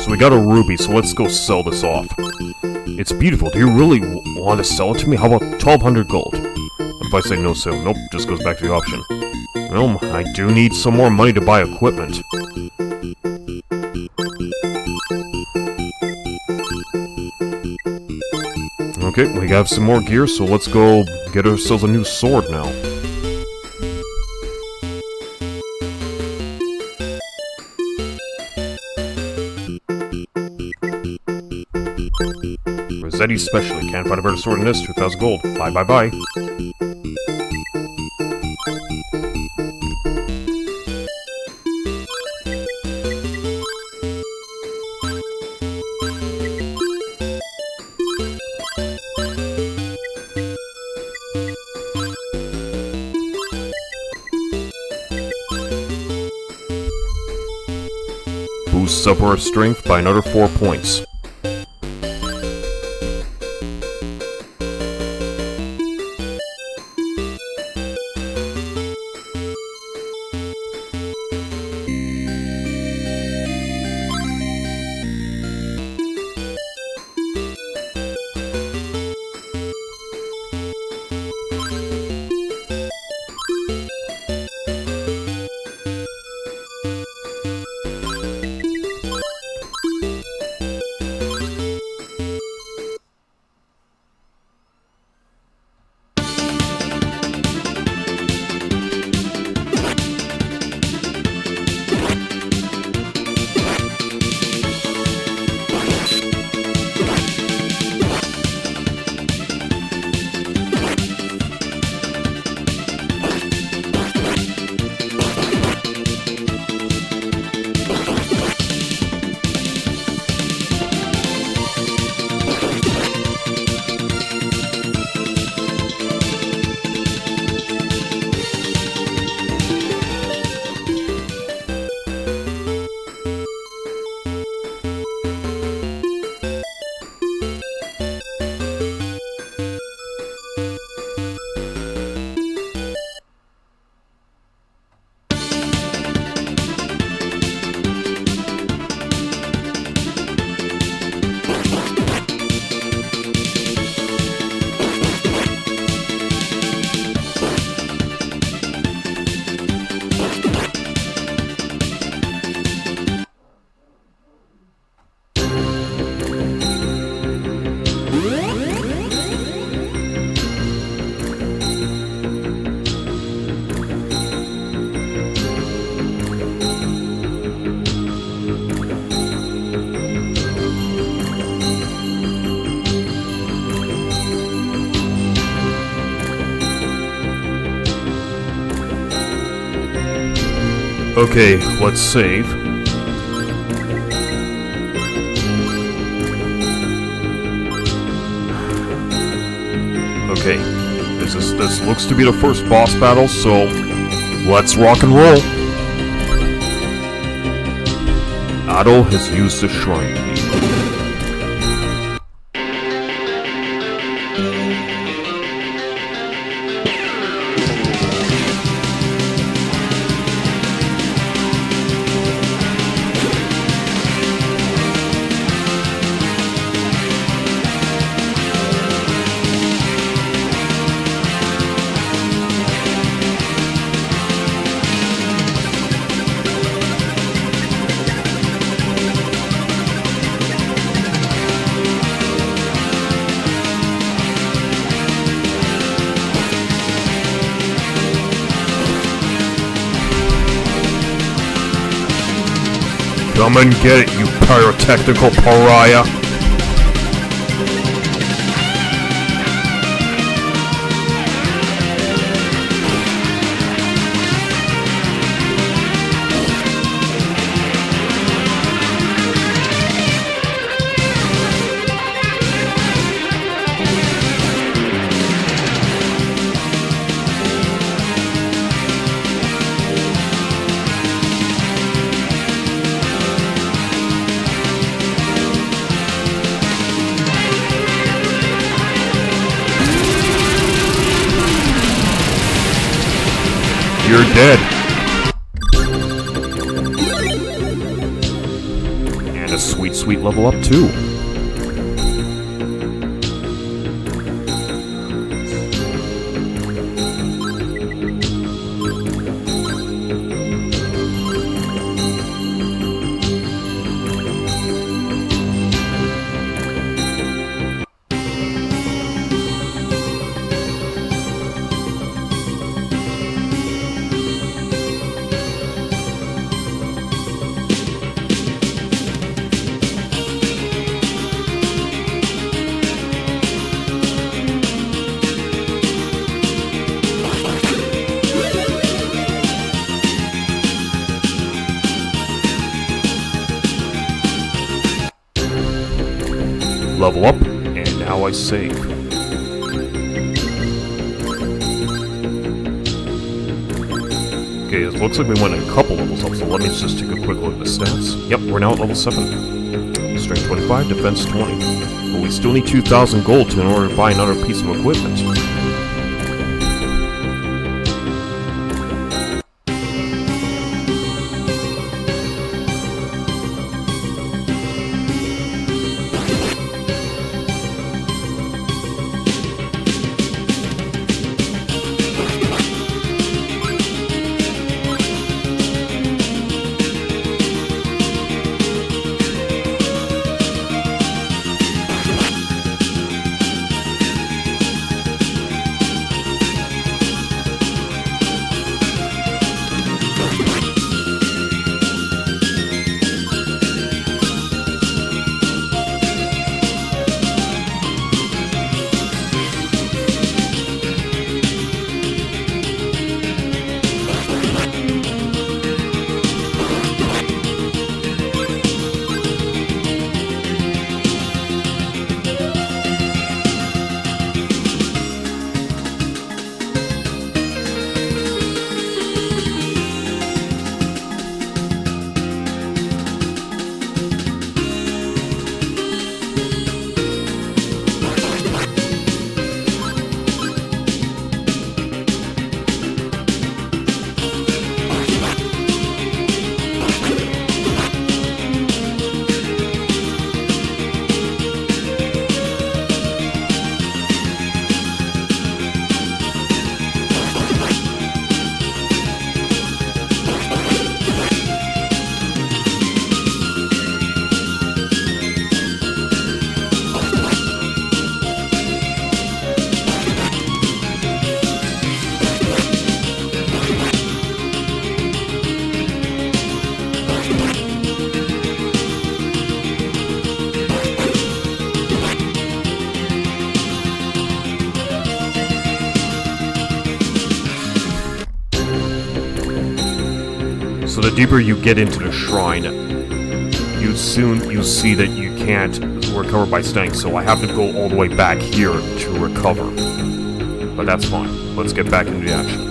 A: So we got a ruby, so let's go sell this off. It's beautiful. Do you really want to sell it to me? How about 1,200 gold? If I say no sale, nope, just goes back to the auction. Well, I do need some more money to buy equipment. Okay, we have some more gear, so let's go get ourselves a new sword now. Rossetti's specialty. Can't find a better sword than this. 2,000 gold. Bye bye bye. Boosts up our strength by another 4 points. Okay, let's save. Okay, this looks to be the first boss battle, so let's rock and roll. Otto has used the shrine key. Come and get it, you pyrotechnical pariah! You're dead. And a sweet, sweet level up too. Level up, and now I save. Okay, it looks like we went a couple levels up, so let me just take a quick look at the stats. Yep, we're now at level 7. Strength 25, defense 20. But we still need 2,000 gold in order to buy another piece of equipment. So the deeper you get into the shrine, you see that you can't recover by staying, so I have to go all the way back here to recover. But that's fine. Let's get back into the action.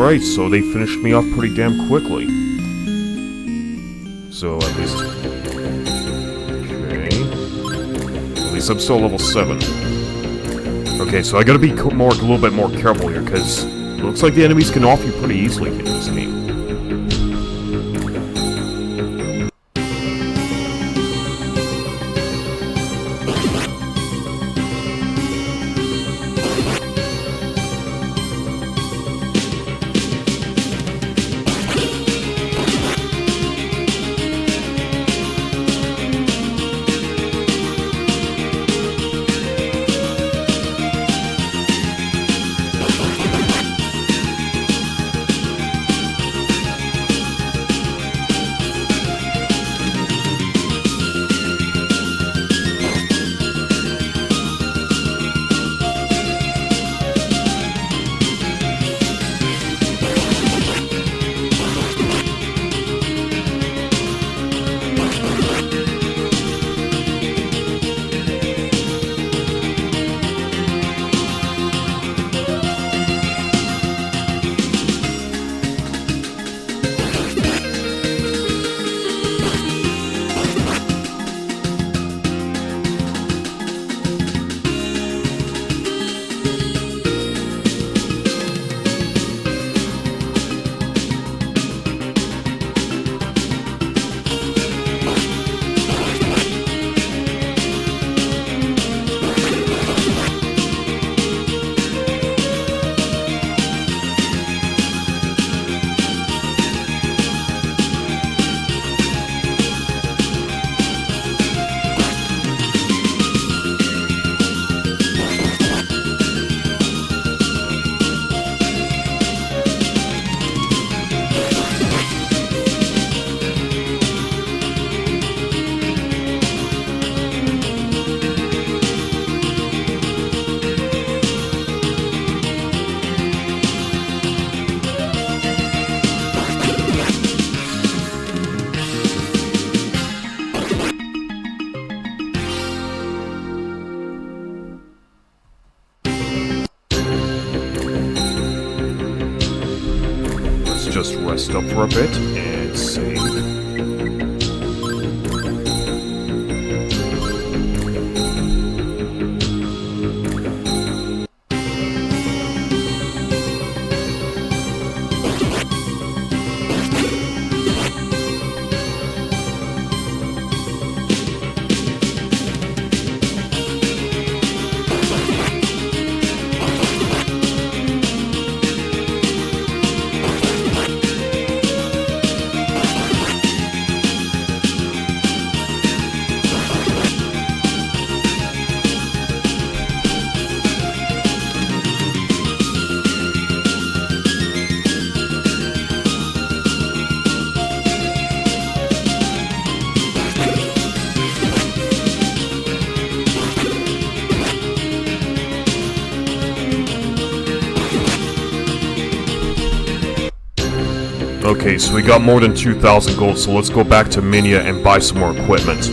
A: Alright, so they finished me off pretty damn quickly. So at least... Okay... At least I'm still level 7. Okay, so I gotta be a little bit more careful here, because it looks like the enemies can off you pretty easily in this game. just rest up for a bit and save. Okay, so we got more than 2,000 gold, so let's go back to Minia and buy some more equipment.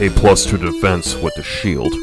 A: A plus to defense with the shield.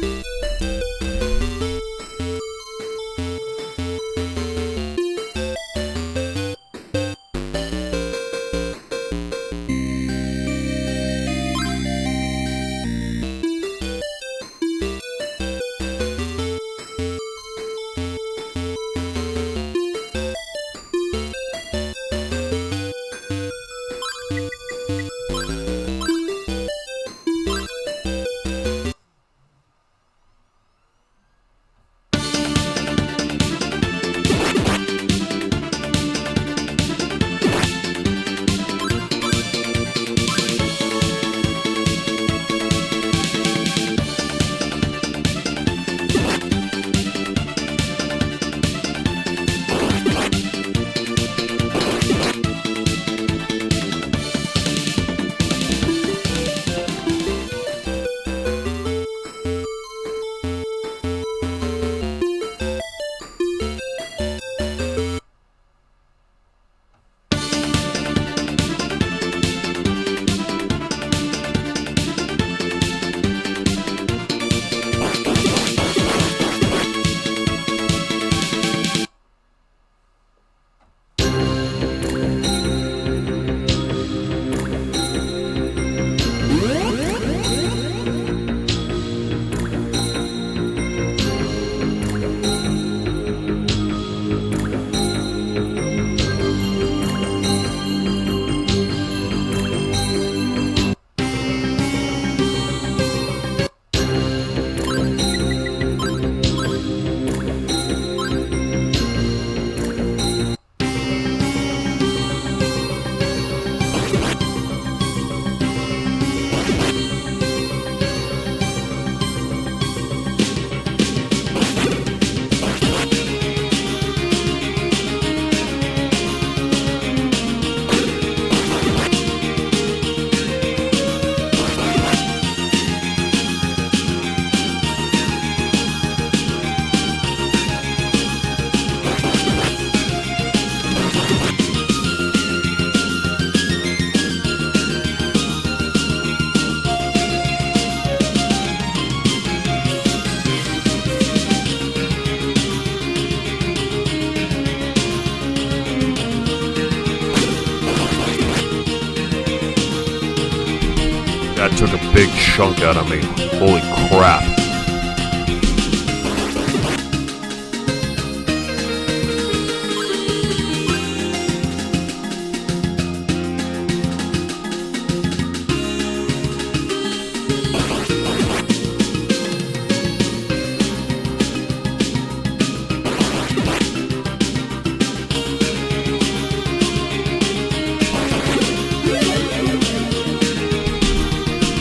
A: took a big chunk out of me. Holy crap.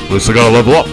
A: At least I gotta level up.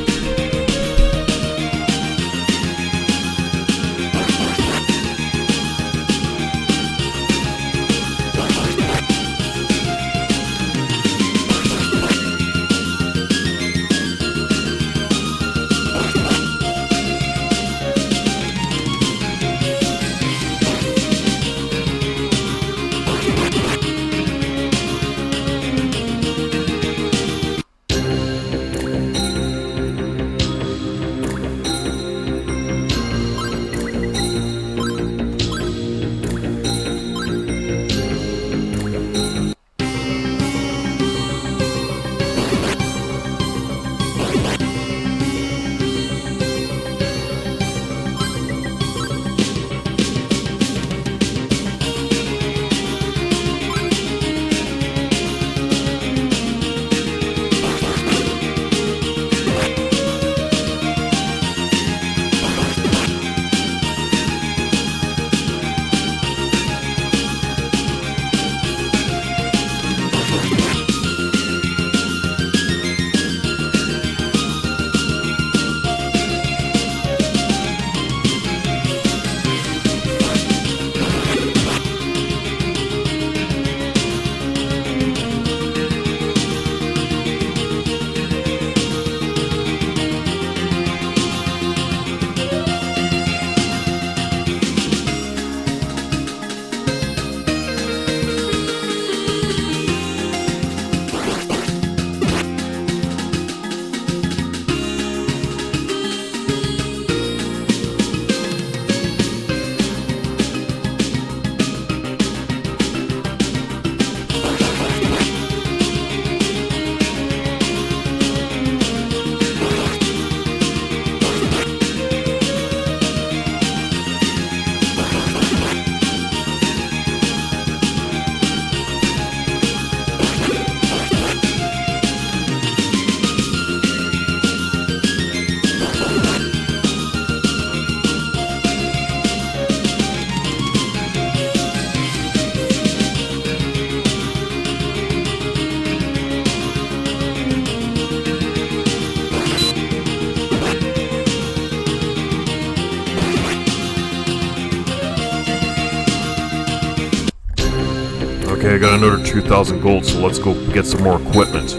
A: Okay, I got another 2,000 gold, so let's go get some more equipment.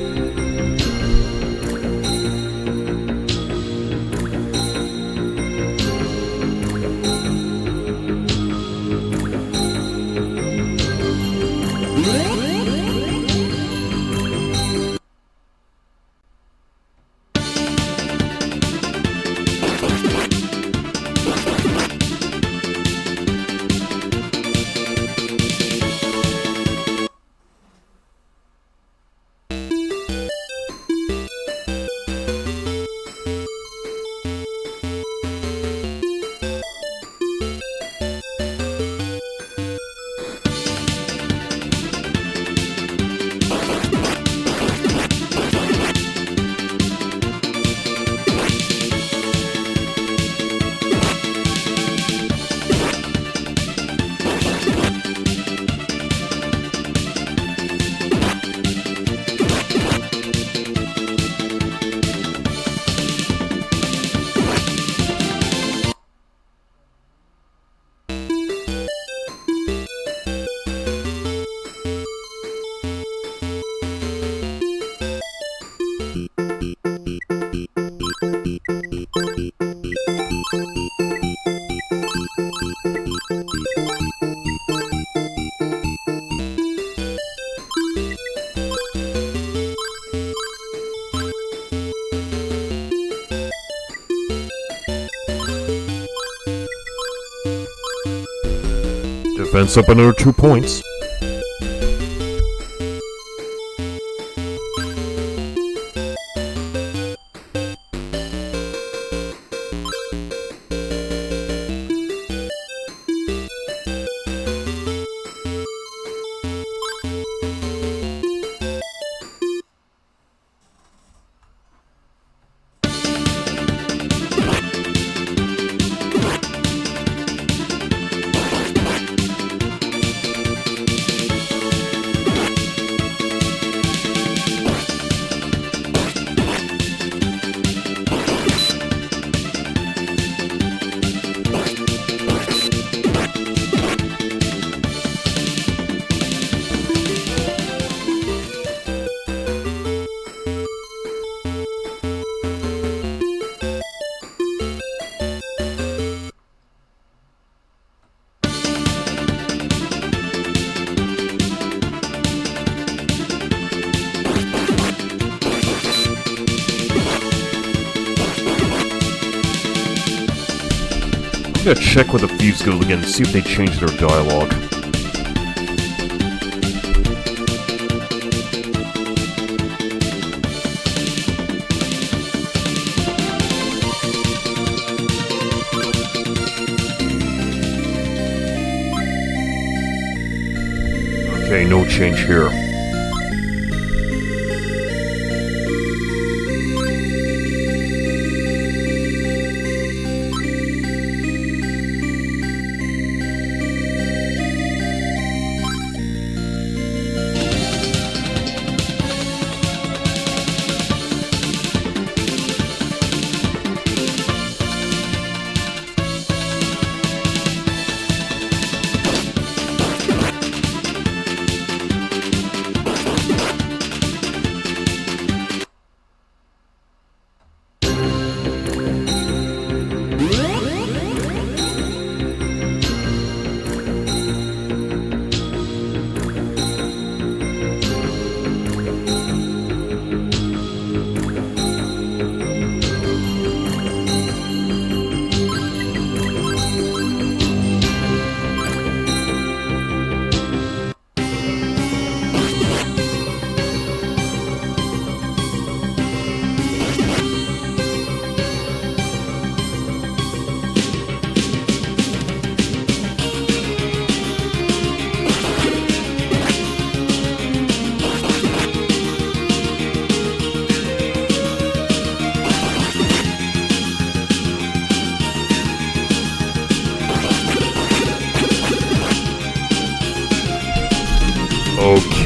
A: Defense up another 2 points. I'm gonna check with the Thieves Guild again and see if they changed their dialogue. Okay, no change here.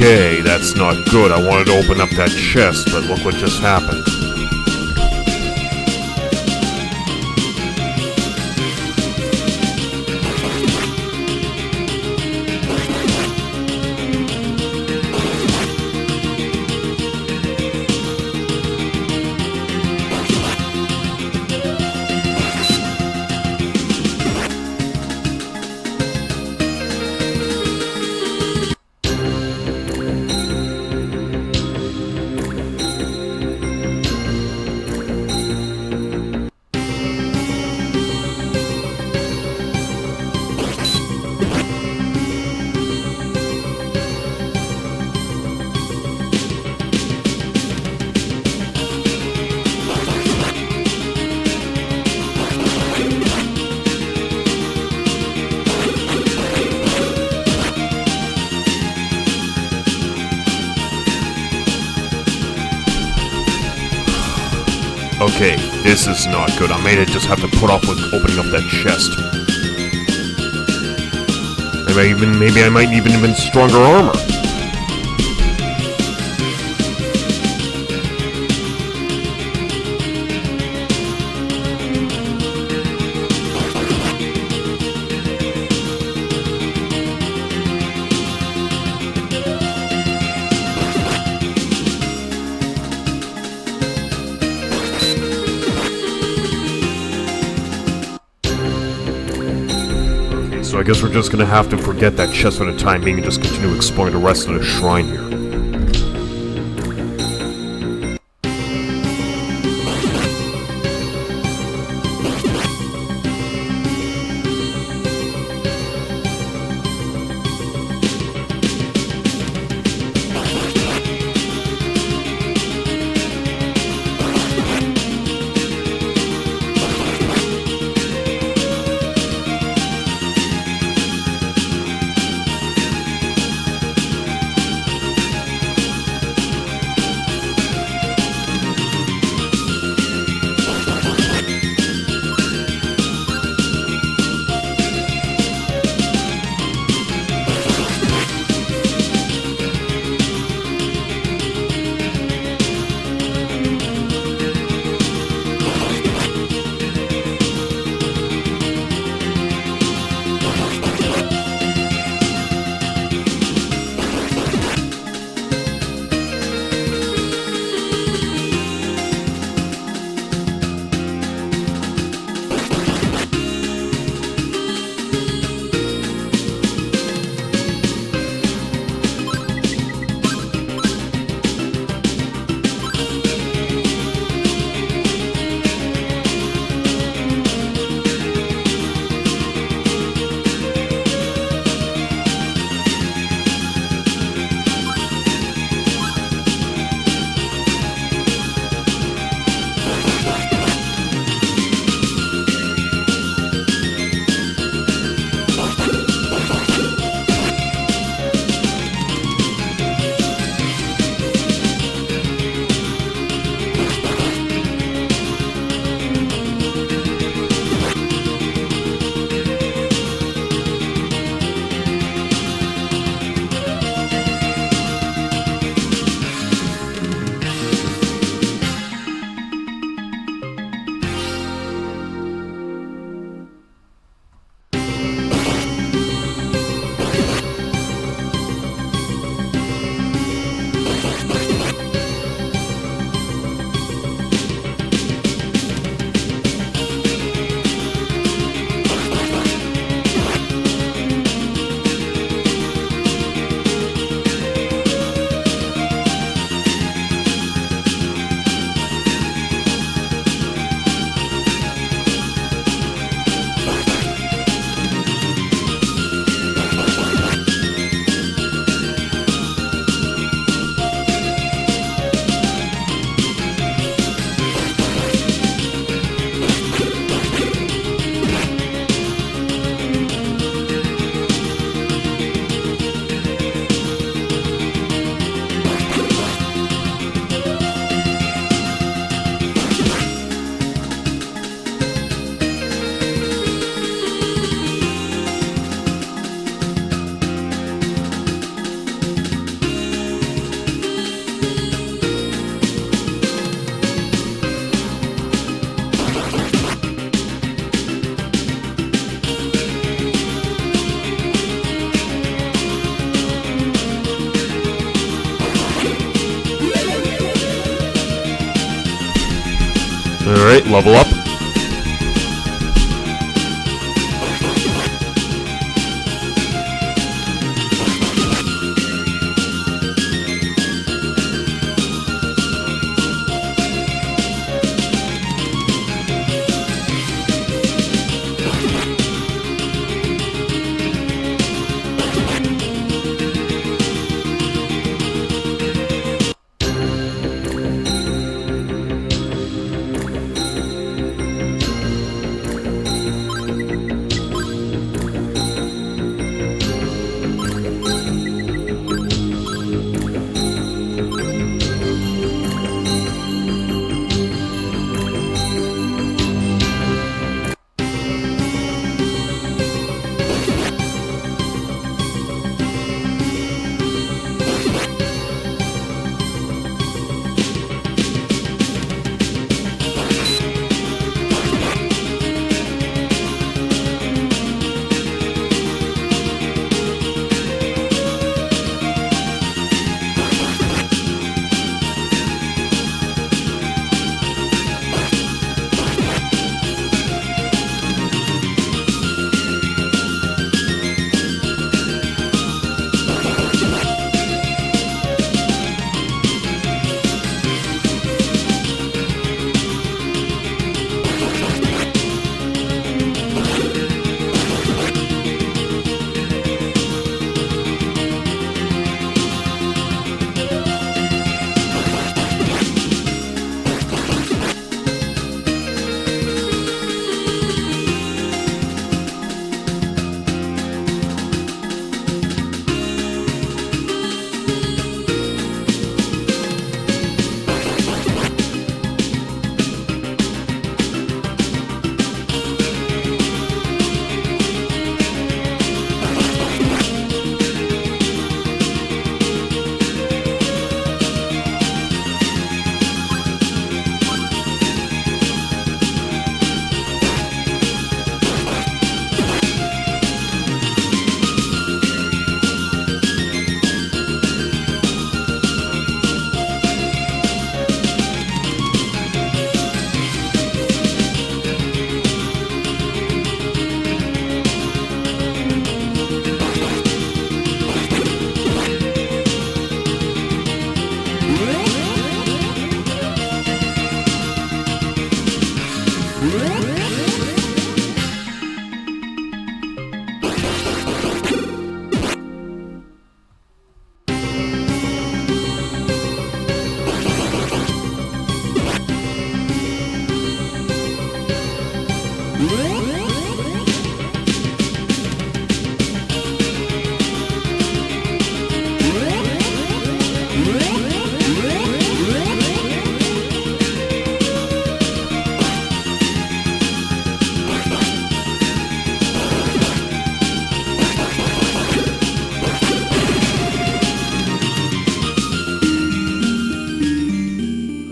A: Okay, that's not good. I wanted to open up that chest, but look what just happened. Okay, this is not good. I may just have to put off with opening up that chest. Maybe I might even stronger armor. So I guess we're just gonna have to forget that chest for the time being and just continue exploring the rest of the shrine here. Level up.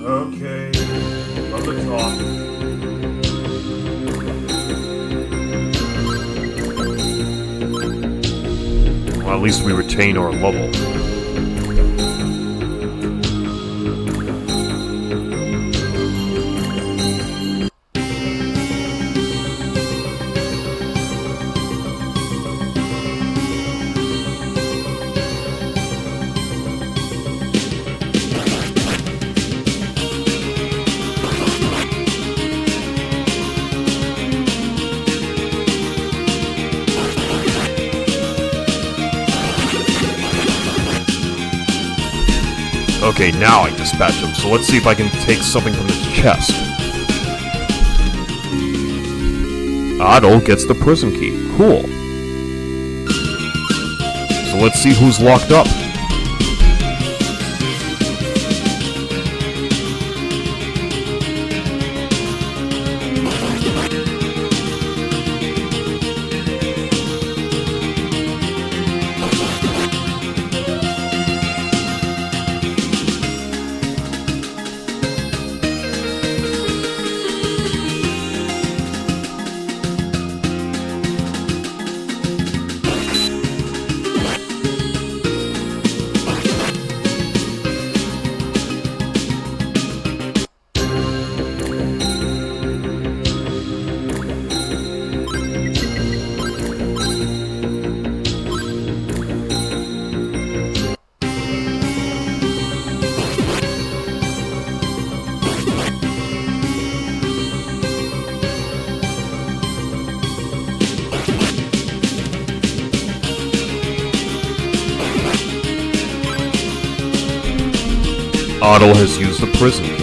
A: Okay, from the top. Well, at least we retain our level. Okay, now I dispatch him, so let's see if I can take something from his chest. Otto gets the prison key. Cool. So let's see who's locked up. Otto has used the prison key.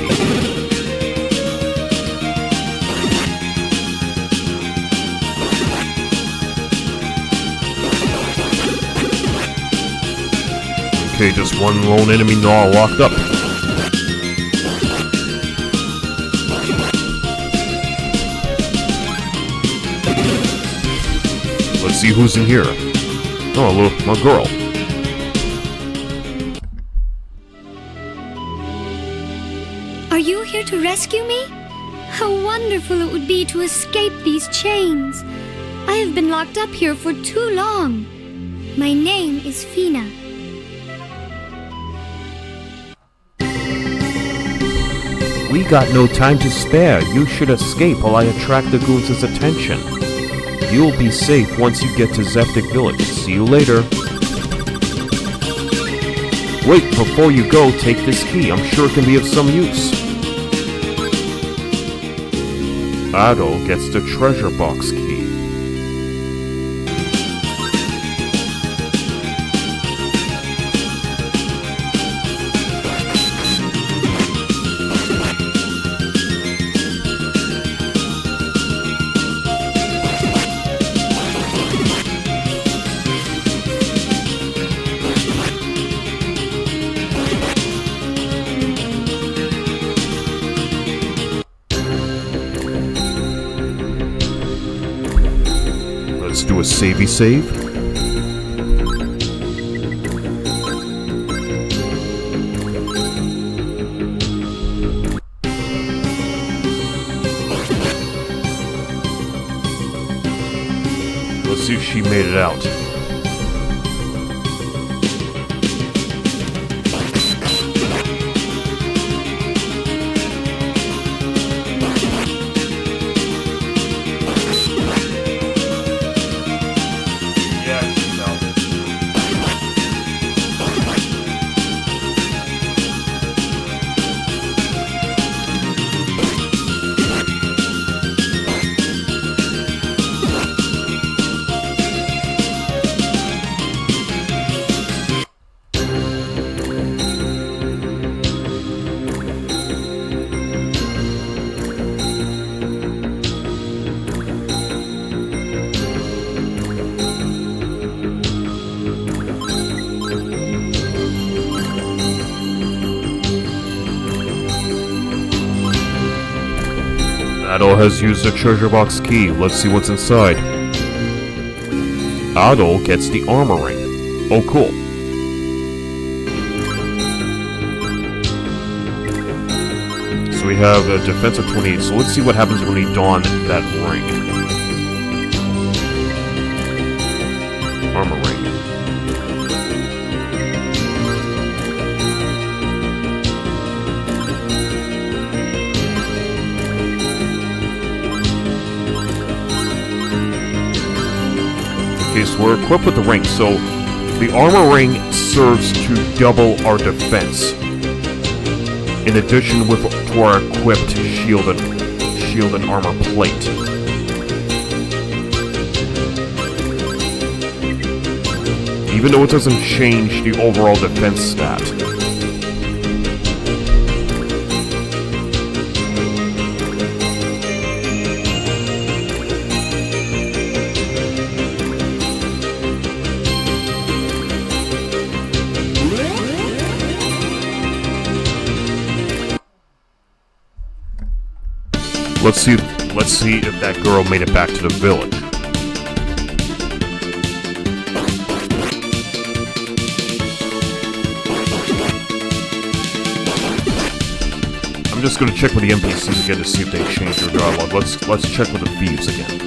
A: Okay, just one lone enemy now locked up. Let's see who's in here. Oh, look, my girl.
C: Are you here to rescue me? How wonderful it would be to escape these chains. I have been locked up here for too long. My name is Fina.
A: We got no time to spare. You should escape while I attract the goons' attention. You'll be safe once you get to Zeptic Village. See you later. Wait, before you go, take this key. I'm sure it can be of some use. Otto gets the treasure box key. Let's do a savey save. Let's see if she made it out. Otto has used the treasure box key. Let's see what's inside. Otto gets the armor ring. Oh, cool. So we have a defense of 28. So let's see what happens when we don that ring. Armor ring. Okay, so we're equipped with the ring. So the armor ring serves to double our defense. In addition to our equipped shield and armor plate. Even though it doesn't change the overall defense stat. Let's see if that girl made it back to the village. I'm just gonna check with the NPCs again to see if they changed their dialogue. Let's check with the thieves again.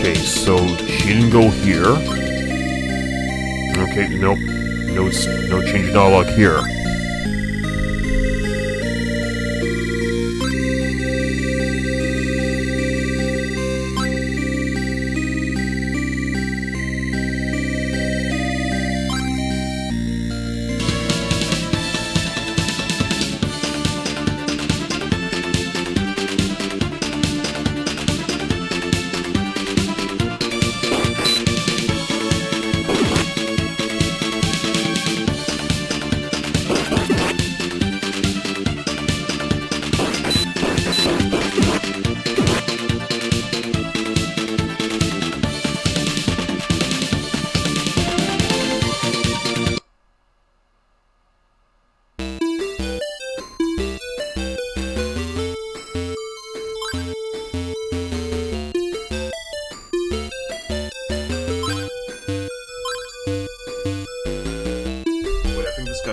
A: Okay, so she didn't go here. Okay, nope. No change in dialogue here.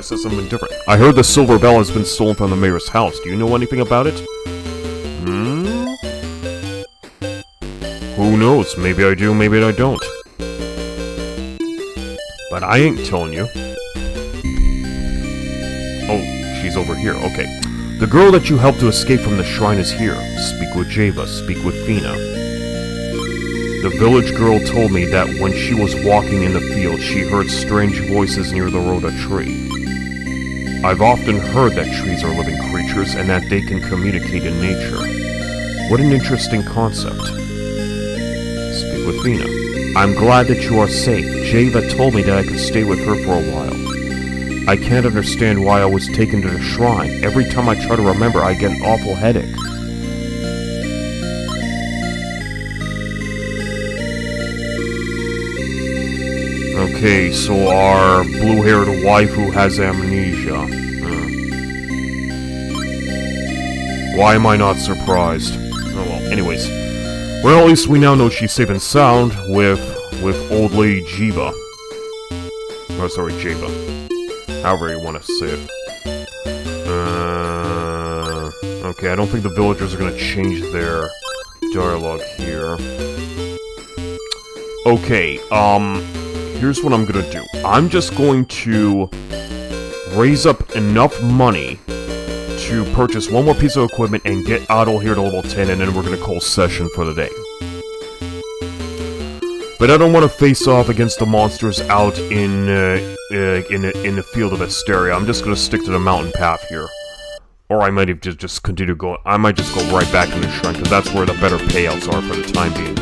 A: said something different. I heard the silver bell has been stolen from the mayor's house. Do you know anything about it? Who knows? Maybe I do, maybe I don't. But I ain't telling you. Oh, she's over here. Okay. The girl that you helped to escape from the shrine is here. Speak with Java. Speak with Fina. The village girl told me that when she was walking in the field, she heard strange voices near the road a tree. I've often heard that trees are living creatures and that they can communicate in nature. What an interesting concept. Speak with Fina. I'm glad that you are safe. Java told me that I could stay with her for a while. I can't understand why I was taken to the shrine. Every time I try to remember, I get an awful headache. Okay, so our blue-haired waifu has amnesia. Why am I not surprised? Oh well, anyways. Well, at least we now know she's safe and sound with old lady Jiva. Oh, sorry, Java. However you want to say it. Okay, I don't think the villagers are going to change their dialogue here. Okay, here's what I'm going to do. I'm just going to raise up enough money to purchase one more piece of equipment and get Adol here to level 10, and then we're going to call session for the day. But I don't want to face off against the monsters out in the field of Asteria. I'm just going to stick to the mountain path here. Or I might have just continue going. I might just go right back in the shrine, because that's where the better payouts are for the time being.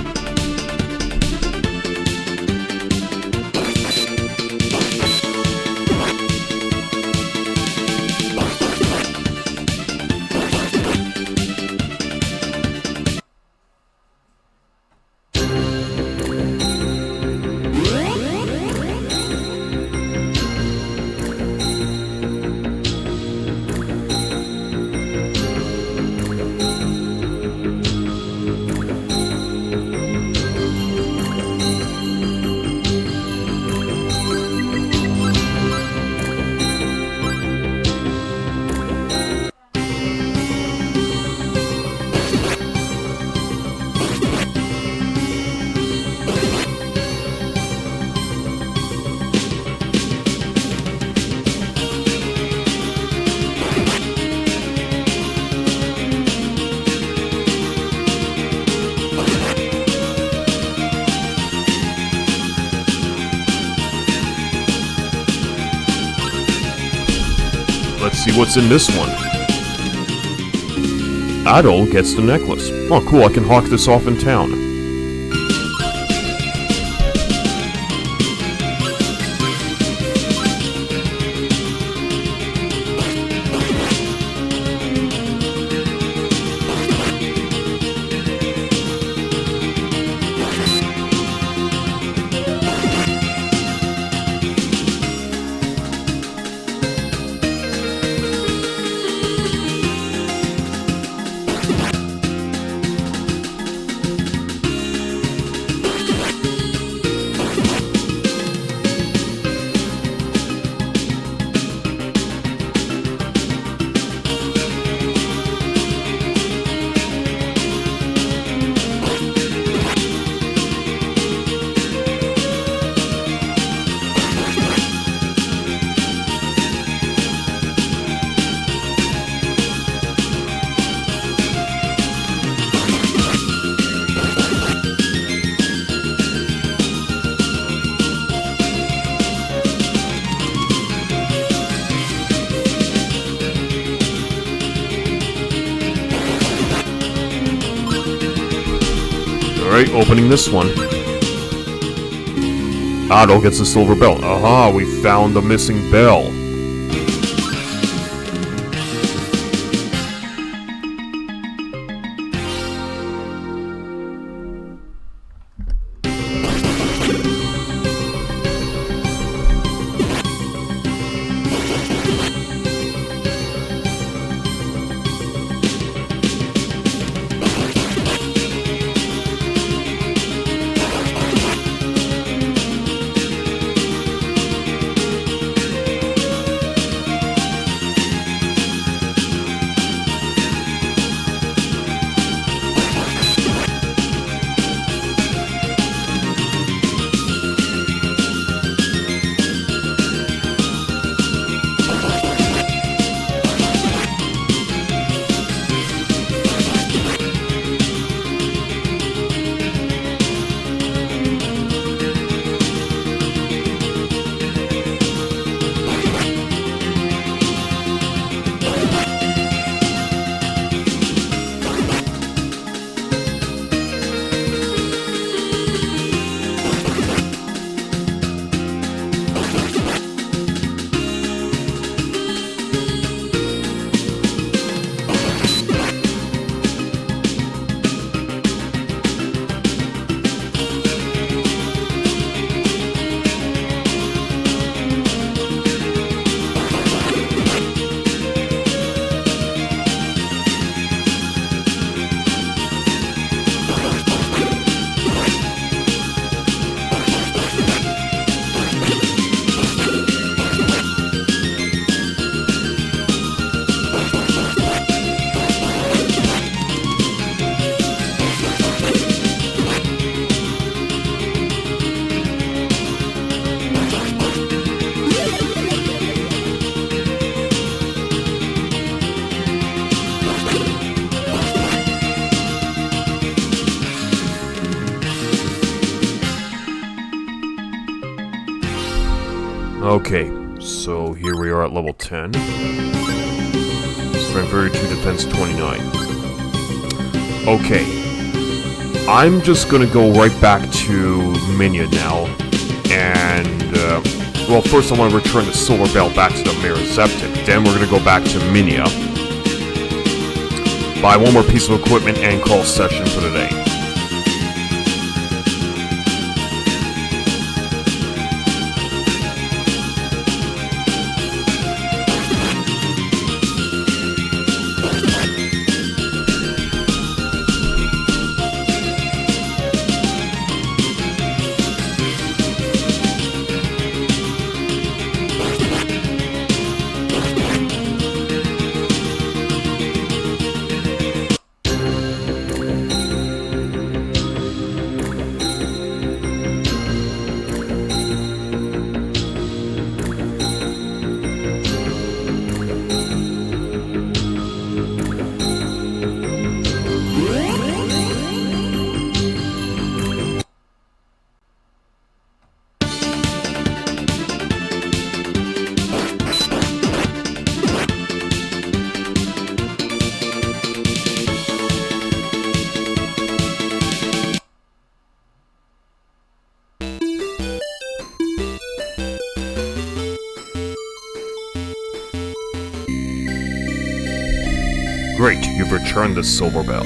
A: Let's see what's in this one. Adol gets the necklace. Oh, cool, I can hawk this off in town. Alright, opening this one. Adol gets the silver bell. Aha, we found the missing bell. Okay, so here we are at level 10. Strength 32, defense 29. Okay. I'm just gonna go right back to Minya now. And, well, first I want to return the Silver Bell back to the Mirror Zeptic. Then we're gonna go back to Minya. Buy one more piece of equipment and call session for the day. Great, you've returned the Silver Bell.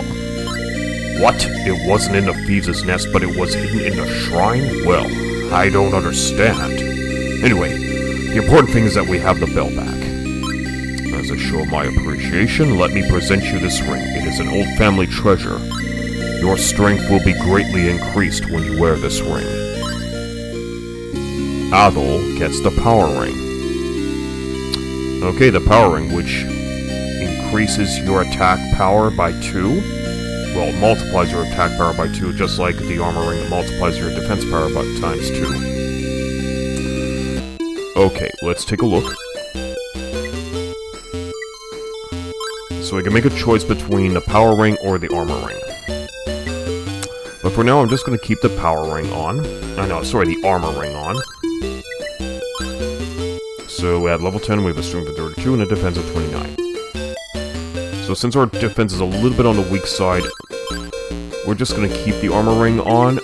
A: What? It wasn't in the thieves' nest, but it was hidden in the shrine? Well, I don't understand. Anyway, the important thing is that we have the bell back. As a show of my appreciation, let me present you this ring. It is an old family treasure. Your strength will be greatly increased when you wear this ring. Adol gets the power ring. Okay, the power ring, which increases your attack power by 2. Well, it multiplies your attack power by 2, just like the armor ring that multiplies your defense power by times 2. Okay, let's take a look. So we can make a choice between the power ring or the armor ring. But for now, I'm just going to keep the power ring on. The armor ring on. So at level 10, we have a strength of 32 and a defense of 29. So since our defense is a little bit on the weak side, we're just going to keep the armor ring on.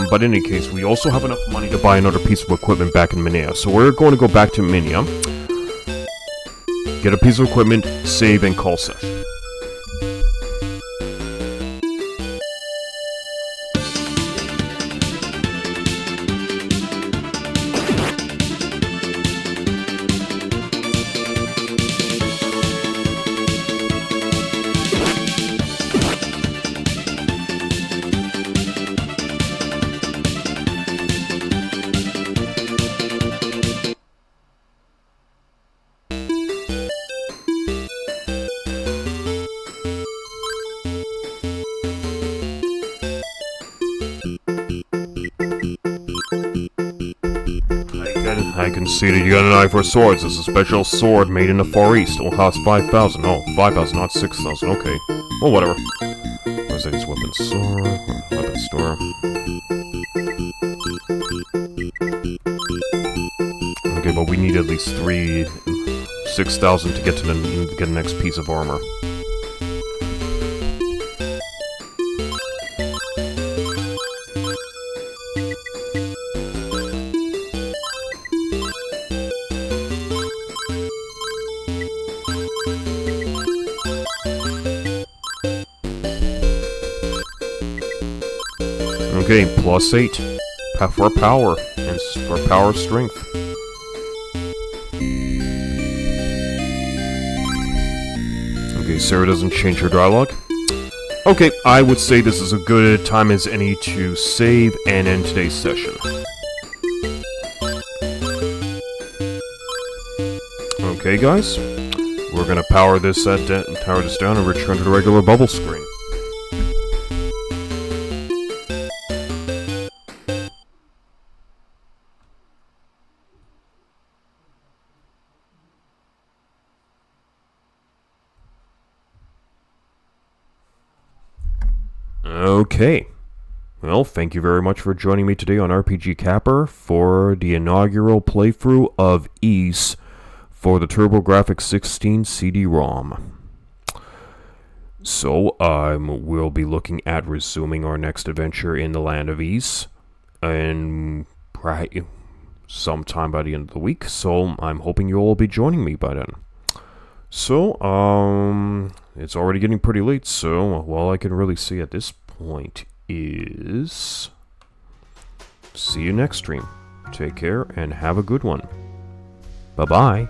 A: But in any case, we also have enough money to buy another piece of equipment back in Minya. So we're going to go back to Minya, get a piece of equipment, save, and call session. I can see that you got an eye for swords. It's a special sword made in the Far East. It will cost 5,000. Oh, 5,000, not 6,000. Okay. Well, whatever. Mercedes weapon store. Weapon store. Okay, but we need at least 6,000 to get to the next piece of armor. Okay, +8 for power and for power strength. Okay, Sarah doesn't change her dialogue. Okay, I would say this is a good time as any to save and end today's session. Okay, guys, we're gonna power this down and return to the regular bubble screen. Okay. Well, thank you very much for joining me today on RPG Capper for the inaugural playthrough of Ys for the TurboGrafx-16 CD-ROM. So, we'll be looking at resuming our next adventure in the land of Ys, and sometime by the end of the week, so I'm hoping you'll all be joining me by then. So, it's already getting pretty late, so all I can really see at this point is see you next stream. Take care and have a good one. Bye-bye.